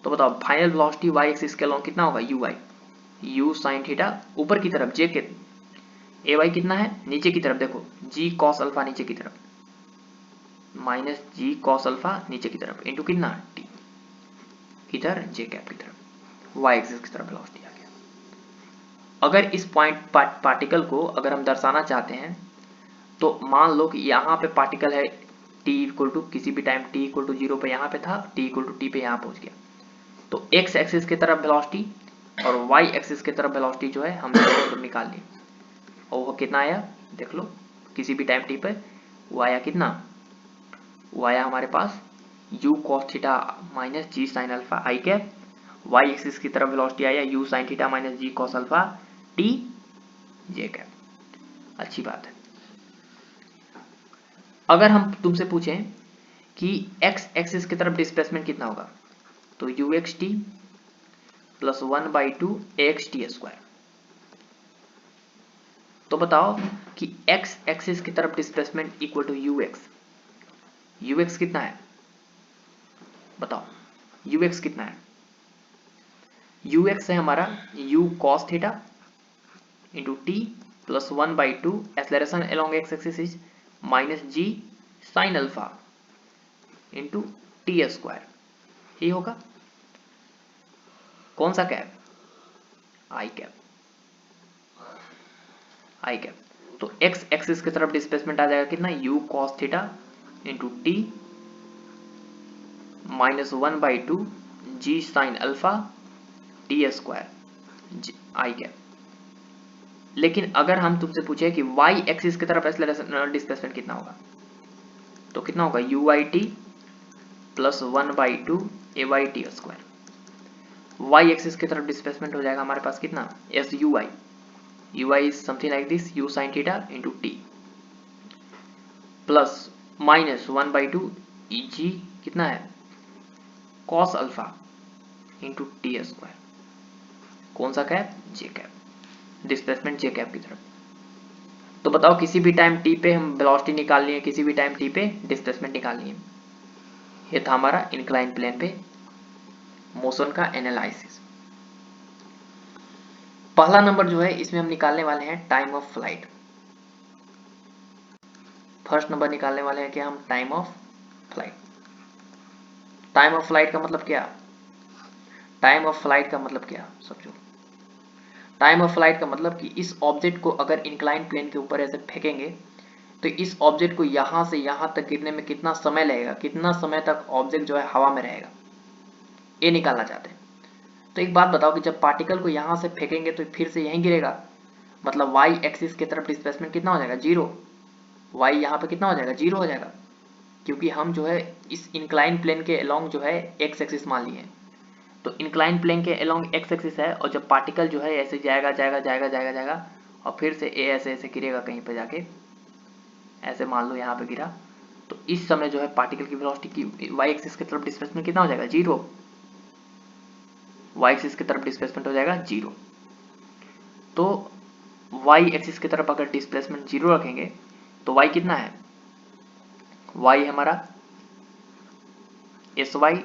तो बताओ फाइनल वेलोसिटी y एक्सिस के अलॉन्ग कितना होगा, u y, u sine theta ऊपर की तरफ, जे के, ए वाई कितना है नीचे की तरफ, देखो जी कॉस अल्फा नीचे की तरफ, माइनस जी कॉस अल्फा नीचे की तरफ इंटू कितना, टी, इधर जे कैप की तरफ, y एक्सिस की तरफ वेलोसिटी आ गया। अगर इस पॉइंट पार्टिकल को अगर हम दर्शाना चाहते हैं तो मान लो कि यहाँ पे पार्टिकल है t इक्वल टू किसी भी टाइम t इक्वल टू 0 पे यहाँ पे था, t इक्वल टू t पे यहाँ पहुँच गया, तो x एक्सिस की तरफ वेलोसिटी और y एक्सिस की तरफ वेलोसिटी जो है हमने तो निकाल ली, और वो कितना आया देख लो, किसी भी टाइम t पे वो आया कितना, वो आया हमारे पास u cos theta minus g sine alpha आई कैप, y एक्सिस की तरफ वेलोसिटी आया u साइन थीटा माइनस जी cos अल्फा t जे कैप। अच्छी बात है। अगर हम तुमसे पूछें कि x एक्सिस की तरफ डिस्प्लेसमेंट कितना होगा, तो u x t plus 1/2 x t square. तो बताओ कि x एक्सिस की तरफ displacement equal to u x, u x कितना है बताओ, यू एक्स कितना है, यू एक्स है हमारा u cos theta into t plus 1/2 acceleration along x axis is minus g sine alpha into t square, ये होगा कौन सा cap, i cap, i cap. तो एक्स एक्सिस की तरफ डिस्प्लेसमेंट आ जाएगा कितना, u cos theta into t minus 1/2 g sine alpha t square i cap. लेकिन अगर हम तुमसे पूछे कि वाई एक्सिस की तरफ एक्सेलरेशन डिस्प्लेसमेंट कितना होगा, तो कितना होगा, u i t plus 1/2 a y t square. Y axis की तरफ डिस्प्लेसमेंट हो जाएगा हमारे पास कितना, s u i, u i is something like this, u sine theta into t plus minus 1/2 e g कितना है, cos alpha into t square. कौन सा cap, j cap, displacement j cap की तरफ। तो बताओ किसी भी टाइम टी पे हम वेलोसिटी निकालनी है, किसी भी टाइम टी पे डिस्प्लेसमेंट निकालनी है। ये था हमारा इंक्लाइन प्लेन पे मोशन का एनालिसिस। पहला नंबर जो है इसमें हम निकालने वाले हैं time of flight. First number निकालने वाले हैं क्या हम, time of flight. Time of flight का मतलब क्या, टाइम ऑफ फ्लाइट का मतलब क्या समझो। टाइम ऑफ फ्लाइट का मतलब कि इस ऑब्जेक्ट को अगर इंक्लाइन प्लेन के ऊपर ऐसे फेंकेंगे तो इस ऑब्जेक्ट को यहां से यहां तक गिरने में कितना समय लगेगा, कितना समय तक ऑब्जेक्ट जो है हवा में रहेगा, ये निकालना चाहते हैं। तो एक बात बताओ कि जब पार्टिकल को यहां से फेंकेंगे तो फिर से यहीं गिरेगा, मतलब वाई एक्सिस की तरफ डिस्प्लेसमेंट कितना हो जाएगा, जीरो। वाई यहाँ पे कितना हो जाएगा, जीरो हो जाएगा, क्योंकि हम जो है इस इंक्लाइन प्लेन के अलोंग जो है एक्स एक्सिस मान लिए हैं। तो इंक्लाइन प्लेन के अलोंग एक्स एक्सिस है, और जब पार्टिकल जो है ऐसे जाएगा जाएगा जाएगा जाएगा जाएगा और फिर से ए ऐसे ऐसे गिरेगा कहीं पे जाके, ऐसे मान लो यहाँ पे गिरा, तो इस समय जो है पार्टिकल की वेलोसिटी की वाई एक्सिस की तरफ डिस्प्लेसमेंट कितना हो जाएगा, जीरो। वाई एक्सिस की तरफ डिस्प्लेसमेंट हो जाएगा जीरो। तो वाई एक्सिस की तरफ अगर डिस्प्लेसमेंट जीरो रखेंगे तो वाई कितना है, वाई हमारा s y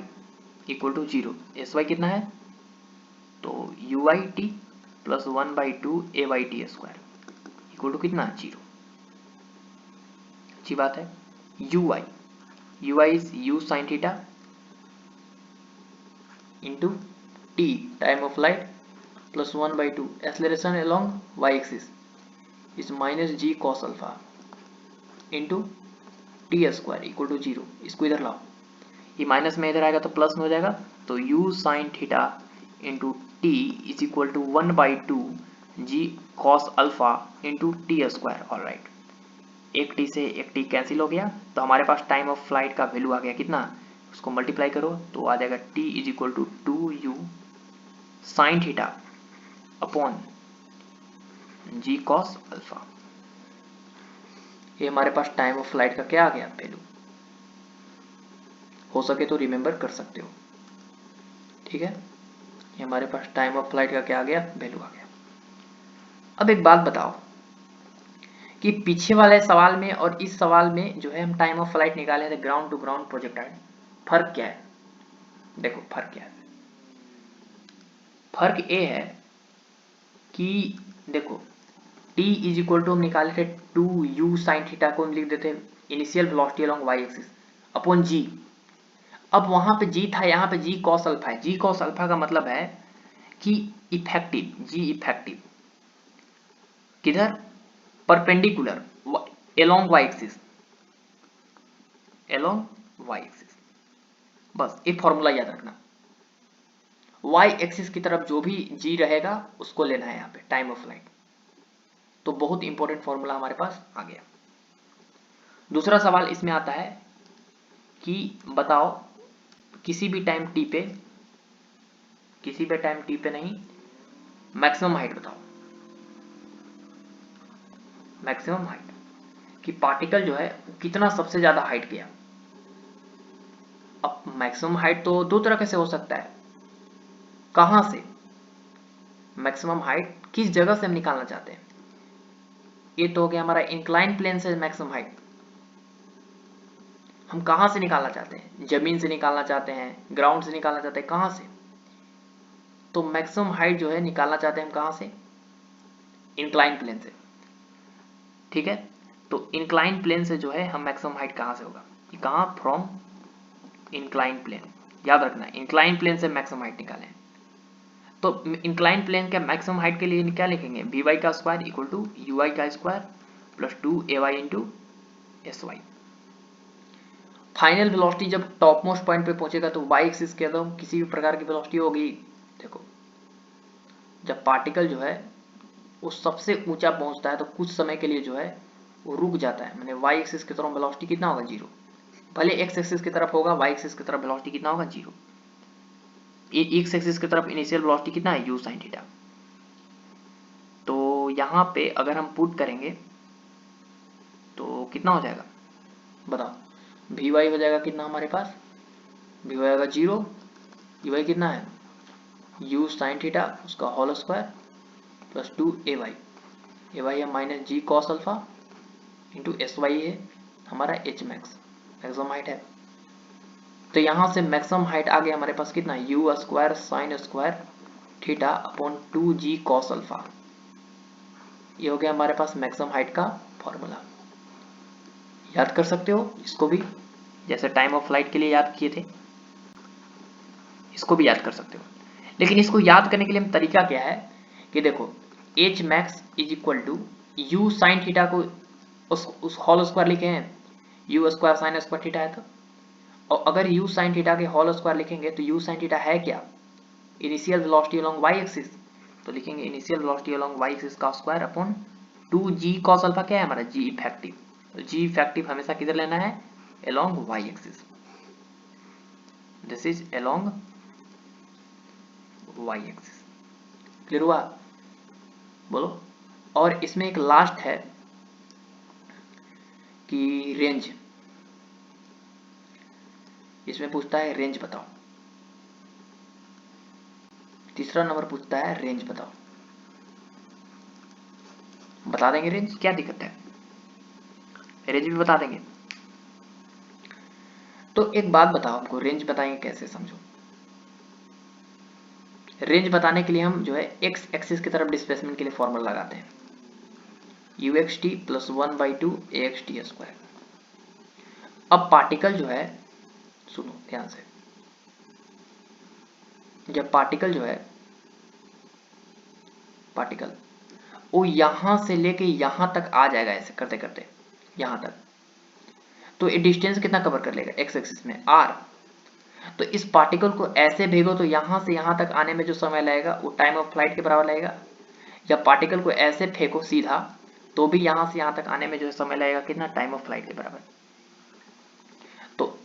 equal to zero. S y कितना है, तो u i t plus 1/2 a y t square equal to कितना, जीरो। अच्छी बात है। U i is u sine theta into t time of flight plus 1/2 acceleration along y axis is minus g cos alpha into t square equal to zero. इसको इधर लाओ, ये minus में इधर आएगा तो प्लस में हो जाएगा, तो u sine theta into t is equal to 1/2 g cos alpha into t square. All right, एक टी से एक टी कैंसिल हो गया, तो हमारे पास टाइम ऑफ फ्लाइट का वैल्यू आ गया कितना, उसको मल्टीप्लाई करो तो आ जाएगा t is equal to 2u sine theta upon g cos alpha. ये हमारे पास टाइम ऑफ फ्लाइट का क्या आ गया वैल्यू, हो सके तो रिमेंबर कर सकते हो, ठीक है। ये हमारे पास टाइम ऑफ फ्लाइट का क्या आ गया, वैल्यू आ गया। अब एक बात बताओ कि पीछे वाले सवाल में और इस सवाल में जो है हम टाइम ऑफ फ्लाइट निकाले थे ग्राउंड टू ग्राउंड प्रोजेक्टाइल, फर्क क्या है। देखो फर्क क्या है, फर्क ये है कि देखो t इज इक्वल टू हम निकाले थे 2u साइन थीटा को हम लिख देते initial velocity along y axis upon g। अब वहां पे g था, यहाँ पे g कॉस अल्फा है। g कॉस अल्फा का मतलब है कि इफेक्टिव, g इफेक्टिव किधर, perpendicular along y axis, along y axis. बस ये फॉर्मूला याद रखना, वाई एक्सिस की तरफ जो भी g रहेगा उसको लेना है यहाँ पे टाइम ऑफ फ्लाइट। तो बहुत इंपॉर्टेंट फॉर्मूला हमारे पास आ गया। दूसरा सवाल इसमें आता है कि बताओ किसी भी टाइम t पे, किसी भी टाइम t पे नहीं, मैक्सिमम हाइट बताओ, मैक्सिमम हाइट कि पार्टिकल जो है कितना सबसे ज्यादा हाइट गया। अब मैक्सिमम हाइट तो दो तरह से हो सकता है, कहां से, मैक्सिमम हाइट किस जगह से हम निकालना चाहते हैं। ये तो हो गया हमारा इंक्लाइन प्लेन से मैक्सिमम हाइट, हम कहां से निकालना चाहते हैं, जमीन से निकालना चाहते हैं, ग्राउंड से निकालना चाहते हैं, कहां से। तो मैक्सिमम हाइट जो है निकालना चाहते हैं हम कहां से, इंक्लाइन प्लेन से, ठीक है। तो इंक्लाइन प्लेन से जो है हम मैक्सिमम हाइट कहां से होगा, कहां, फ्रॉम इंक्लाइन प्लेन। याद रखना इंक्लाइन प्लेन से मैक्सिमम हाइट निकालें, तो इंक्लाइन प्लेन के मैक्सिमम हाइट के लिए क्या लिखेंगे, वी वाई का square equal to u y का square plus 2ay into s y. Final velocity जब टॉप मोस्ट पॉइंट पे पहुंचेगा तो वाई एक्सिस के अलॉन्ग किसी भी प्रकार की वेलोसिटी होगी। देखो जब पार्टिकल जो है वो सबसे ऊंचा पहुंचता है तो कुछ समय के लिए जो है वो रुक जाता है, माने वाई एक्सिस की तरफ वेलोसिटी कितना होगा, जीरो। भले एक्स एक्सिस की तरफ होगा, वाई एक्सिस की तरफ वेलोसिटी कितना होगा, जीरो। एक्स एक्सिस की तरफ इनिशियल वेलोसिटी कितना है, यू साइन थीटा। तो यहाँ पे अगर हम पुट करेंगे तो कितना हो जाएगा बताओ। वी वाई हो जाएगा कितना हमारे पास, वी वाई आएगा जीरो, यू वाई कितना है, यू साइन थीटा उसका whole square plus 2ay। A y है minus g cos alpha into s y है हमारा एच मैक्स, मैक्सिमम हाइट है। तो यहाँ से मैक्सिमम हाइट आ गया हमारे पास कितना, u square sine square theta upon 2g cos alpha. ये हो गया हमारे पास मैक्सिमम हाइट का फॉर्मूला। याद कर सकते हो इसको भी, जैसे टाइम ऑफ फ्लाइट के लिए याद किए थे, इसको भी याद कर सकते हो। लेकिन इसको याद करने के लिए हम तरीका क्या है कि देखो h max is equal to u sine theta को उस होल स्क्वायर लिखे हैं, u square sine square theta है तो, और अगर यू साइन थीटा के होल स्क्वायर लिखेंगे तो यू साइन थीटा है क्या, initial velocity along y axis. तो लिखेंगे initial velocity along y axis का square upon 2g cos alpha क्या है हमारा, g इफेक्टिव। तो g इफेक्टिव हमेशा किधर लेना है, along y axis. This is along y axis. Clear हुआ, बोलो। और इसमें एक लास्ट है कि रेंज, इसमें पूछता है रेंज बताओ। तीसरा नंबर पूछता है रेंज बताओ। बता देंगे रेंज, क्या दिक्कत है, रेंज भी बता देंगे। तो एक बात बताओ हमको, रेंज बताएंगे कैसे, समझो। रेंज बताने के लिए हम जो है एक्स एक्सिस की तरफ डिस्प्लेसमेंट के लिए फॉर्मूला लगाते हैं, you x t plus 1/2 A x t square. अब पार्टिकल जो है, सुनो ध्यान से, जब पार्टिकल जो है, पार्टिकल वो यहां से लेके यहां तक आ जाएगा, ऐसे करते करते यहां तक, तो ये डिस्टेंस कितना कवर कर लेगा एक्स एक्सिस में, आर। तो इस पार्टिकल को ऐसे भेगो तो यहां से यहां तक आने में जो समय लगेगा वो टाइम ऑफ फ्लाइट के बराबर लगेगा, या पार्टिकल को ऐसे फेंको सीधा तो भी यहां से यहां तक आने में जो समय लगेगा कितना, टाइम ऑफ फ्लाइट के बराबर। तो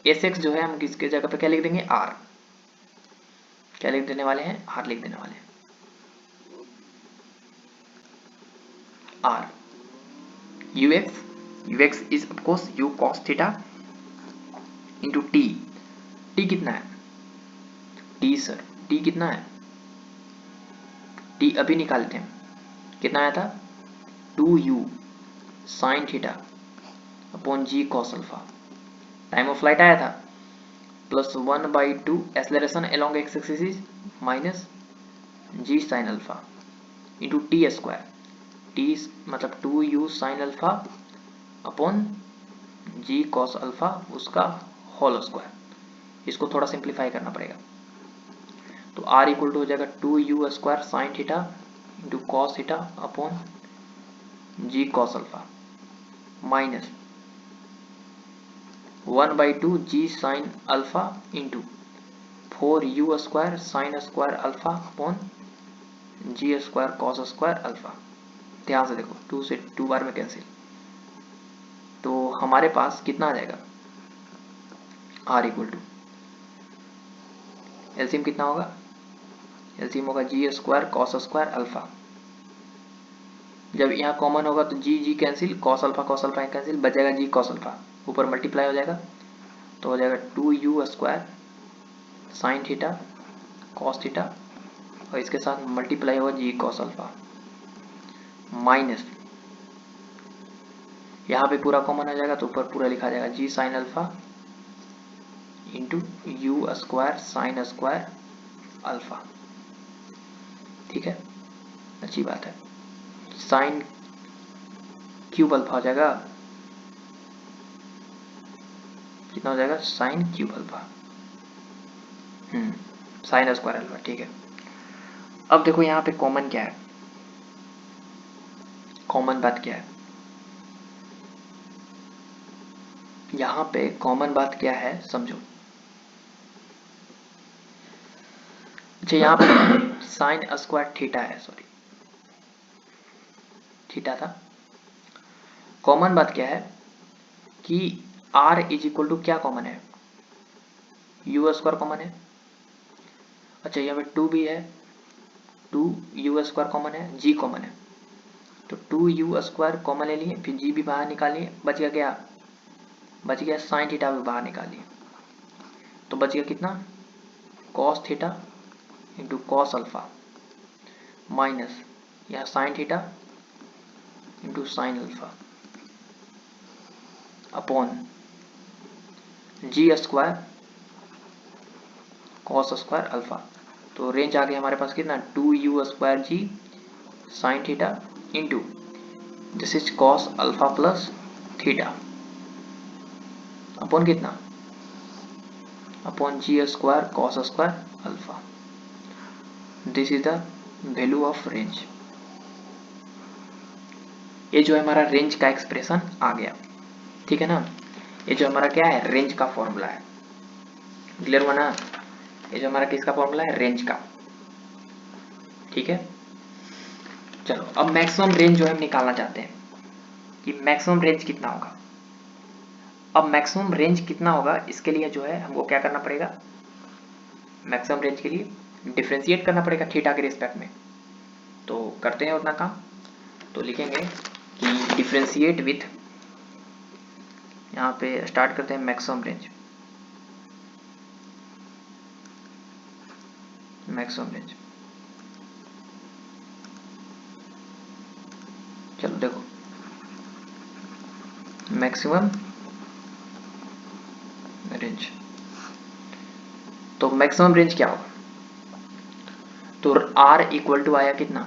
एस एक्स जो है हम किसके जगह पे क्या लिख देंगे, आर। क्या लिख देने वाले हैं, आर लिख देने वाले हैं, r. ux is of course u cos theta into t. T कितना है, टी सर, टी कितना है, टी अभी निकालते हैं, कितना आया था, 2u sine theta upon g cos alpha. Time of flight आया था plus 1/2 acceleration along x axis is minus g sine alpha into t square. T मतलब 2u sine alpha upon g cos alpha उसका whole square. इसको थोड़ा simplify करना पड़ेगा, तो r equal to हो जाएगा 2u square sine theta into cos theta upon g cos alpha minus 1/2 g sine alpha into 4u square sine square alpha upon g square cos square alpha. ध्यान से देखो, 2 से 2 बार में कैंसिल, तो हमारे पास कितना आ जाएगा, r इक्वल टू एलसीएम कितना होगा, एलसीएम होगा जी स्क्वायर कॉस स्क्वायर अल्फा। जब यहाँ कॉमन होगा तो जी जी कैंसिल, कॉस अल्फा कैंसिल, बचेगा जी कॉस अल्फा, ऊपर मल्टीप्लाई हो जाएगा तो हो जाएगा 2u square sine theta cos theta और इसके साथ मल्टीप्लाई होगा जी कॉस अल्फा माइनस, यहाँ पे पूरा कॉमन आ जाएगा तो ऊपर पूरा लिखा जाएगा g sine alpha into u square sine square alpha. ठीक है, अच्छी बात है। साइन क्यूब अल्फा हो जाएगा, कितना हो जाएगा, sine cube alpha, sign square alpha. ठीक है, अब देखो यहाँ पे कॉमन क्या है, कॉमन बात क्या है, यहाँ पे कॉमन बात क्या है समझो। अच्छा यहाँ पे साइन स्क्वायर थीटा है, सॉरी थीटा था। कॉमन बात क्या है कि r इज इक्वल टू क्या कॉमन है, यू स्क्वायर कॉमन है। अच्छा यहाँ पे 2 भी है, 2 यू स्क्वायर कॉमन है, g कॉमन है, तो 2 यू स्क्वायर कॉमन ले लिए, फिर g भी बाहर निकालिए, बच गया क्या, बच गया साइन थीटा भी बाहर निकालिए, तो बच गया कितना, cos theta into cos alpha minus यहाँ sine theta into sine alpha upon g square cos square alpha. तो रेंज आ गया हमारे पास कितना, 2 u square g sine theta into this is cos alpha plus theta upon कितना, upon g square cos square alpha. This is the value of range. ये जो है हमारा रेंज का एक्सप्रेशन आ गया, ठीक है ना। ये जो हमारा क्या है, रेंज का फॉर्मूला है, क्लियर हुआ ना। ये जो हमारा किसका फॉर्मूला है, रेंज का, ठीक है। चलो अब मैक्सिमम रेंज जो है हम निकालना चाहते हैं कि मैक्सिमम रेंज कितना होगा। अब मैक्सिमम रेंज कितना होगा इसके लिए जो है हमको क्या करना पड़ेगा, मैक्सिमम रेंज के लिए डिफ्रेंशिएट करना पड़ेगा थीटा के रिस्पेक्ट में। तो करते हैं उतना काम, तो लिखेंगे कि डिफ्रेंशिएट विथ, यहाँ पे स्टार्ट करते हैं मैक्सिमम रेंज, मैक्सिमम रेंज। चलो देखो मैक्सिमम रेंज, तो मैक्सिमम रेंज क्या होगा, तो r इक्वल टू आया कितना,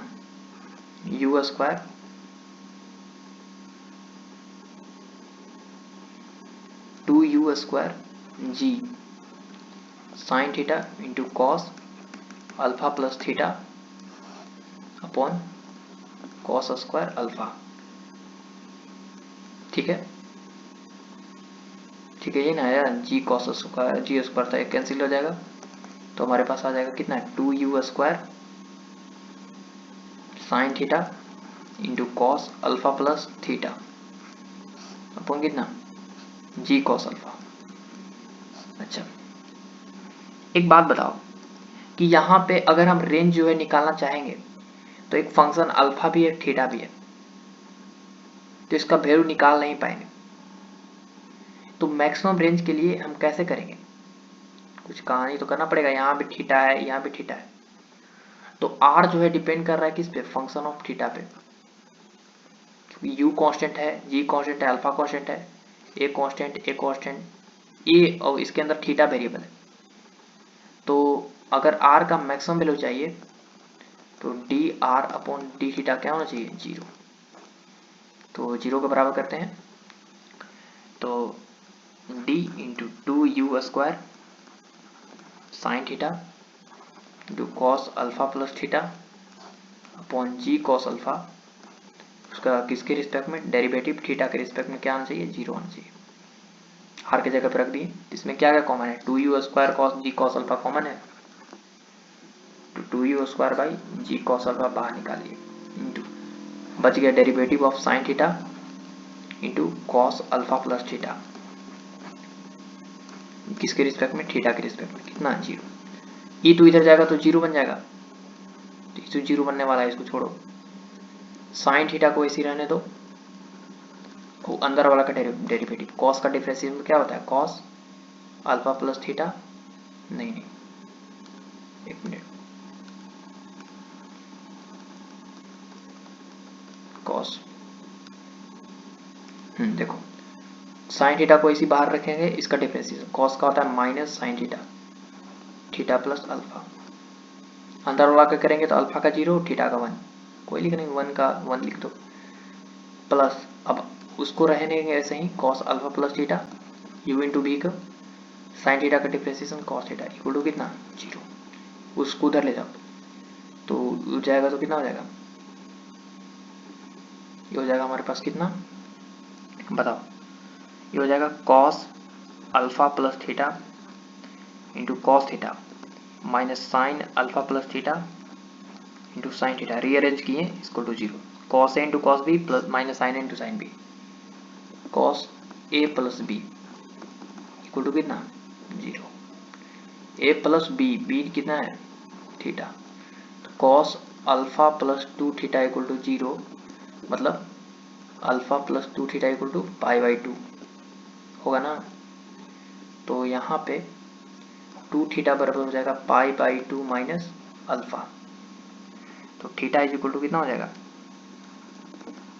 u square 2 u square g sine theta into cos alpha plus theta upon cos square alpha, ठीक है, ठीक है। ये ना आया g cos square, g square था, एक कैंसिल हो जाएगा, तो हमारे पास आ जाएगा कितना, 2 u square sine theta into cos alpha plus theta upon कितना, जी कॉस अल्फा। अच्छा एक बात बताओ कि यहाँ पे अगर हम रेंज जो है निकालना चाहेंगे तो एक फंक्शन अल्फा भी है थीटा भी है, तो इसका वैल्यू निकाल नहीं पाएंगे। तो मैक्सिमम रेंज के लिए हम कैसे करेंगे, कुछ कहानी तो करना पड़ेगा। यहाँ भी थीटा है, यहाँ भी थीटा है, तो आर जो है डिपेंड कर रहा है किस पे, फंक्शन ऑफ थीटा पे, क्योंकि यू कांस्टेंट है, जी कांस्टेंट है, अल्फा कांस्टेंट है, ए कांस्टेंट, ए और इसके अंदर थीटा वेरिएबल है। तो अगर आर का मैक्सिमम वैल्यू चाहिए तो D R upon D theta क्या होना चाहिए, जीरो। तो जीरो के बराबर करते हैं, तो d into 2 u square sine theta into cos alpha plus theta upon g cos alpha, उसका किसके रिस्पेक्ट में, डेरिवेटिव थीटा के रिस्पेक्ट में क्या आना चाहिए, जीरो आना चाहिए। आर की जगह पे रख दिए, इसमें क्या क्या कॉमन है, 2 u square cos g cos alpha common है, तो 2 u square by g cos alpha बाहर निकालिए, इंटू बच गया derivative of sine theta into cos alpha plus theta, किसके रिस्पेक्ट में, थीटा के रिस्पेक्ट में, कितना, जीरो। ये तो इधर जाएगा तो जीरो बन जाएगा, तो इसको जीरो बनने वाला है, इसको छोड़ो, साइन थीटा को ऐसे रहने दो, वो अंदर वाला का डेरिवेटिव, कॉस का डिफरेंशिएशन क्या होता है, कॉस अल्फा प्लस थीटा, नहीं नहीं एक मिनट, कॉस, देखो साइन थीटा को इसी बाहर रखेंगे, इसका डिफरेंशिएशन कॉस का होता है minus sign theta, theta plus alpha, अंदर वाला का करेंगे तो अल्फा का जीरो, थीटा का 1, कोई लिख नहीं, 1 का 1 लिख दो, प्लस अब उसको रहने देंगे ऐसे ही, cos alpha plus theta u into b का साइन थीटा का differentiation cos theta equal to कितना, जीरो। उसको उधर ले जाओ तो जाएगा, तो कितना हो जाएगा, ये हो जाएगा हमारे पास कितना बताओ, ये हो जाएगा cos alpha plus theta into cos theta minus sine alpha plus theta into sine theta, rearrange किए इसको to zero, cos a into cos b plus minus sine a into sine b, cos a plus b equal to कितना zero, a plus b, b कितना है theta, तो cos alpha plus two theta equal to zero, मतलब alpha plus two theta equal to pi by to होगा ना। तो यहाँ पे टू थीटा बराबर हो जाएगा पाई बाई टू माइनस अल्फा, तो थीटा इज इक्वल टू कितना हो जाएगा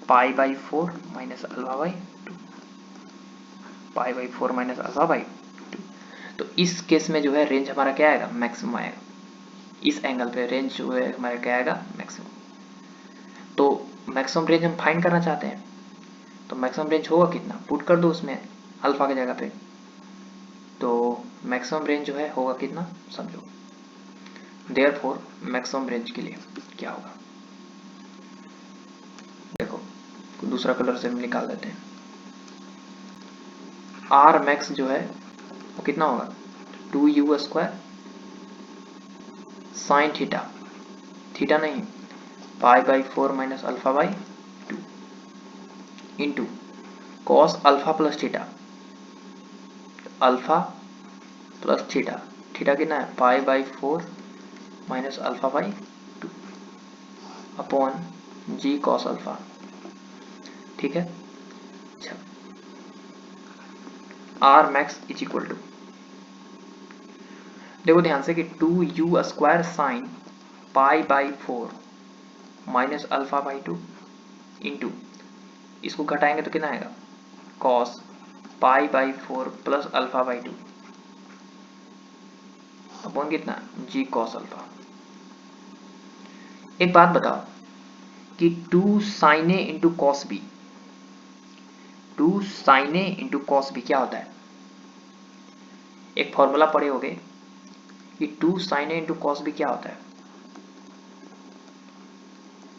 पाई by four minus alpha by to, pi by four minus alpha by two. तो इस केस में जो है रेंज हमारा क्या आएगा मैक्सिमम आएगा, इस एंगल पे रेंज जो है हमारा क्या आएगा मैक्सिमम। तो मैक्सिमम रेंज हम फाइंड करना चाहते हैं, तो मैक्सिमम रेंज होगा कितना, पुट कर दो उसमें अल्फा की जगह पे, तो मैक्सिमम रेंज जो है होगा कितना समझो, देयरफॉर मैक्सिमम रेंज के लिए क्या होगा, देखो दूसरा कलर से हम निकाल देते हैं। आर मैक्स जो है वो कितना होगा two u square sine theta, theta नहीं pi by four minus alpha by two into cos alpha plus theta, alpha plus theta, theta कितना है pi by four minus alpha by two upon g cos alpha, ठीक है। अच्छा R max is equal to, देखो ध्यान से कि two u square sine pi by four minus alpha by two into इसको घटाएंगे तो कितना आएगा cos pi by four plus alpha by two upon कितना जी कॉस अल्फा। एक बात बताओ कि two sine a into cos b, two sine a into cos b क्या होता है, एक फॉर्मूला पढ़े होगे कि two sine a into cos b क्या होता है,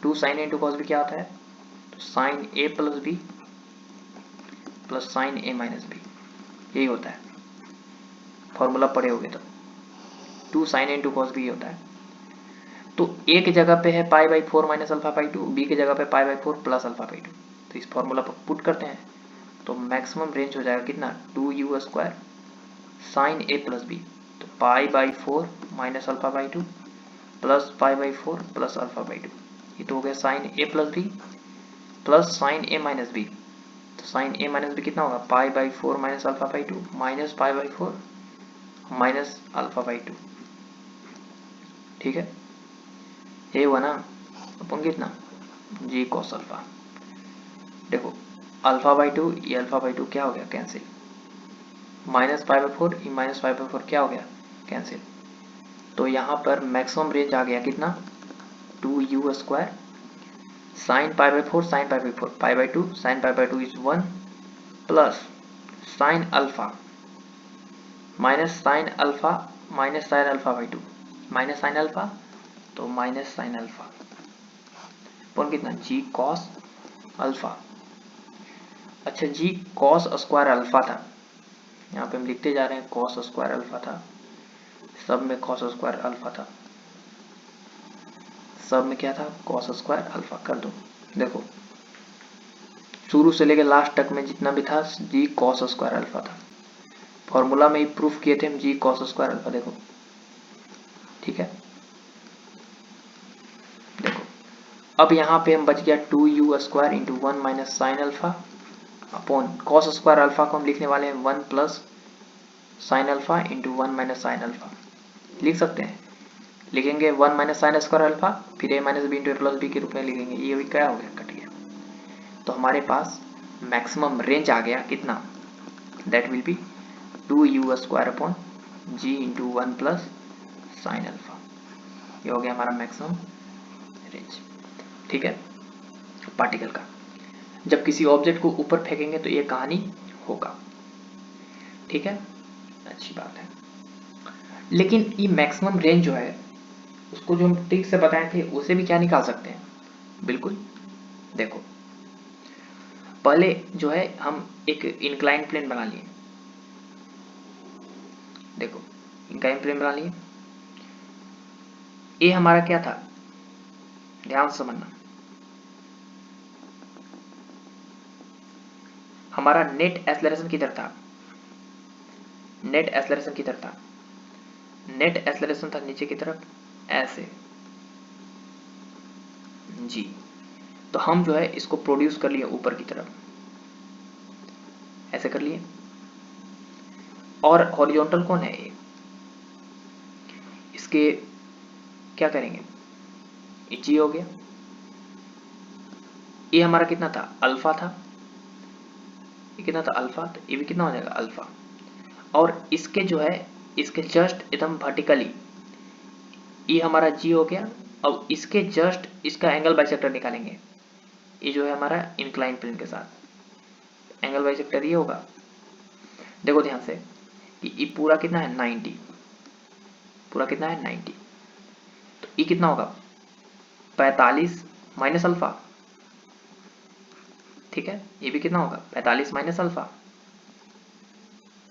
two sine a into cos b क्या होता है, तो sine a plus b plus sine a minus b, यही होता है, फॉर्मूला पढ़े होगे तो two sine a into cos b होता है। तो ए की जगह पे है pi by four minus alpha by two, b की जगह पे pi by four plus alpha by two, तो इस फॉर्मूला पर पुट करते हैं तो मैक्सिमम रेंज हो जाएगा कितना two u square sine a plus b, तो pi by four minus alpha by two plus pi by four plus alpha by two, ये तो हो गया sine a plus b plus sine a minus b, तो sine a minus b कितना होगा pi by four minus alpha by two minus pi by four minus alpha by two, ठीक है ये हुआ ना अपन कितना जी कॉस अल्फा। देखो अल्फा बाई टू ये अल्फा बाई टू क्या हो गया cancel, minus pi by four ये माइनस पाई बाई फोर क्या हो गया कैंसिल, तो यहाँ पर मैक्सिमम रेंज आ गया कितना two u square sine pi by four sine pi by four pi by two sine pi by two is one plus sine alpha minus sine alpha minus sine alpha by two minus sine alpha, तो minus sine alpha कौन कितना g cos alpha. अच्छा जी cos square alpha था, यहाँ पे हम लिखते जा रहे हैं कॉस स्क्वायर अल्फा था, सब में कॉस स्क्वायर अल्फा था, सब में क्या था कॉस स्क्वायर अल्फा कर दो। देखो शुरू से लेकर लास्ट तक में जितना भी था जी कॉस स्क्वायर अल्फा था, फॉर्मूला में ही प्रूफ किए थे हम जी कॉस स्क्वायर अल्फा, देखो ठीक है। देखो अब यहाँ पे हम बच गया two u square into one minus sine alpha upon cos square alpha को हम लिखने वाले हैं one plus sine alpha into one minus sine alpha, लिख सकते हैं, लिखेंगे one minus sine square alpha फिर a minus b into a plus b के रूप में लिखेंगे, ये भी क्या हो गया कट गया, तो हमारे पास मैक्सिमम रेंज आ गया कितना that will be two u square upon g into one plus sine alpha, ये हो गया हमारा मैक्सिमम रेंज, ठीक है पार्टिकल का। जब किसी ऑब्जेक्ट को ऊपर फेंकेंगे तो ये कहानी होगा, ठीक है अच्छी बात है। लेकिन ये मैक्सिमम रेंज जो है उसको जो हम ट्रिक से बताए थे उसे भी क्या निकाल सकते हैं, बिल्कुल देखो पहले जो है हम एक इंक्लाइन प्लेन बना लिए, देखो इंक्लाइन प्लेन बना लिए। ये हमारा क्या था, ध्यान से समझना, हमारा नेट एक्सेलरेशन किधर था, नेट एक्सेलरेशन किधर था, नेट एक्सेलरेशन था नीचे की तरफ ऐसे जी। तो हम जो है इसको प्रोड्यूस कर लिए ऊपर की तरफ, ऐसे कर लिए। और हॉरिजॉन्टल कौन है ये, इसके क्या करेंगे, ये जी हो गया। ये हमारा कितना था, अल्फा था, ये कितना था अल्फा, तो ये भी कितना हो जाएगा अल्फा। और इसके जो है इसके जस्ट एकदम वर्टिकली ये हमारा जी हो गया। अब इसके जस्ट इसका एंगल बाइसेक्टर निकालेंगे, ये जो है हमारा इंक्लाइन प्लेन के साथ एंगल बाइसेक्टर ये होगा। देखो ध्यान से कि ये पूरा कितना है 90, पूरा कितना है 90, तो ये कितना होगा 45 माइनस अल्फा, ठीक है। ये भी कितना होगा 45 माइनस अल्फा,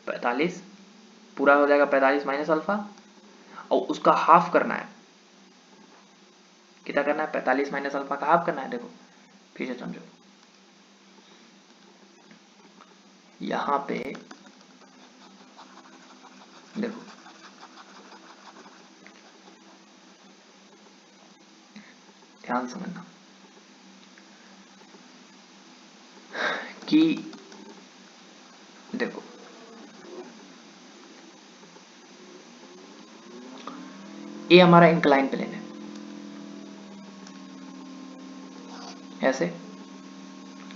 45 पूरा हो जाएगा 45 माइनस अल्फा, और उसका हाफ करना है, कितना करना है 45 माइनस अल्फा का हाफ करना है। देखो फिर से समझो, यहां पे देखो ध्यान समझना कि देखो ये हमारा इंक्लाइन प्लेन है ऐसे,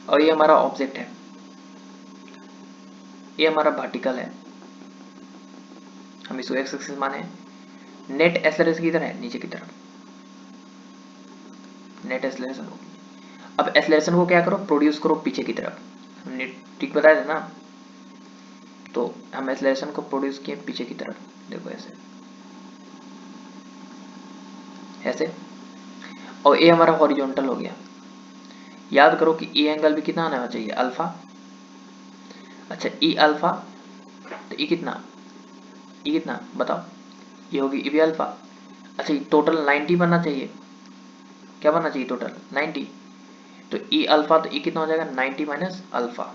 और ये हमारा ऑब्जेक्ट है, ये हमारा वर्टिकल है, हम इसको एक्स एक्सिस माने। नेट एक्सेलरेशन किधर है, नीचे की तरफ, नेट एक्सेलरेशन को। अब एक्सेलरेशन को क्या करो, प्रोड्यूस करो पीछे की तरफ, हमने ठीक बताया था ना। तो हम एक्सेलरेशन को प्रोड्यूस किए पीछे की तरफ, देखो ऐसे ऐसे। और ये हमारा हॉरिजॉन्टल हो गया। याद करो कि ई एंगल भी कितना आना चाहिए अल्फा। अच्छा ई अल्फा, तो ई कितना, ई कितना बताओ, ये होगी ई भी अल्फा। अच्छा ये टोटल 90 बनना चाहिए, क्या बनना चाहिए टोटल 90, तो ई अल्फा, तो ई कितना हो जाएगा 90 माइनस अल्फा।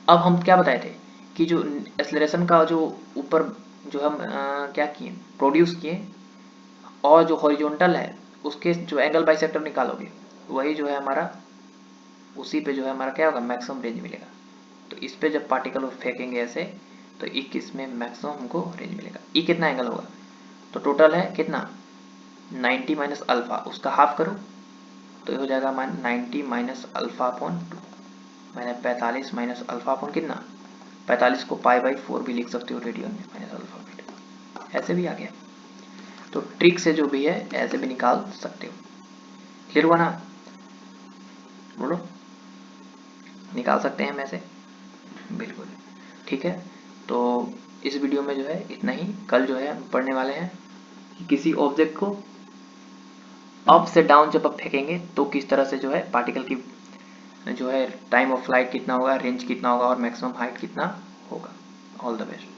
अब हम क्या बताए थे कि जो एक्सेलरेशन का जो ऊपर जो हम क्या किए प्रोड्यूस किए, और जो हॉरिजॉन्टल है उसके जो एंगल बाइसेक्टर निकालोगे, वही जो है हमारा, उसी पे जो है हमारा क्या होगा मैक्सिमम रेंज मिलेगा। तो इस पे जब पार्टिकल फेंकेंगे ऐसे, तो ई किस में मैक्सिमम हमको रेंज मिलेगा। ई कितना एंगल होगा, तो टोटल है कितना 90 माइनस अल्फा, उसका हाफ करो तो ये हो जाएगा 90 माइनस अल्फा अपॉन 2, मैंने 45 माइनस अल्फा अपॉन कितना 45 को पाई बाई 4 भी लिख सकते हो रेडियन में माइनस अल्फा बीटा, ऐसे भी आ गया। तो ट्रिक से जो भी है ऐसे भी निकाल सकते हो। क्लियर हुआ ना, बोलो निकाल सकते हैं हम ऐसे, बिल्कुल ठीक है। तो इस वीडियो में जो है इतना ही। कल जो है हम पढ़ने वाले हैं कि किसी ऑब्जेक्ट को अप से डाउन जब आप फेंकेंगे तो किस तरह से जो है पार्टिकल की जो है टाइम ऑफ फ्लाइट कितना होगा, रेंज कितना होगा, और मैक्सिमम हाइट कितना होगा। All the best.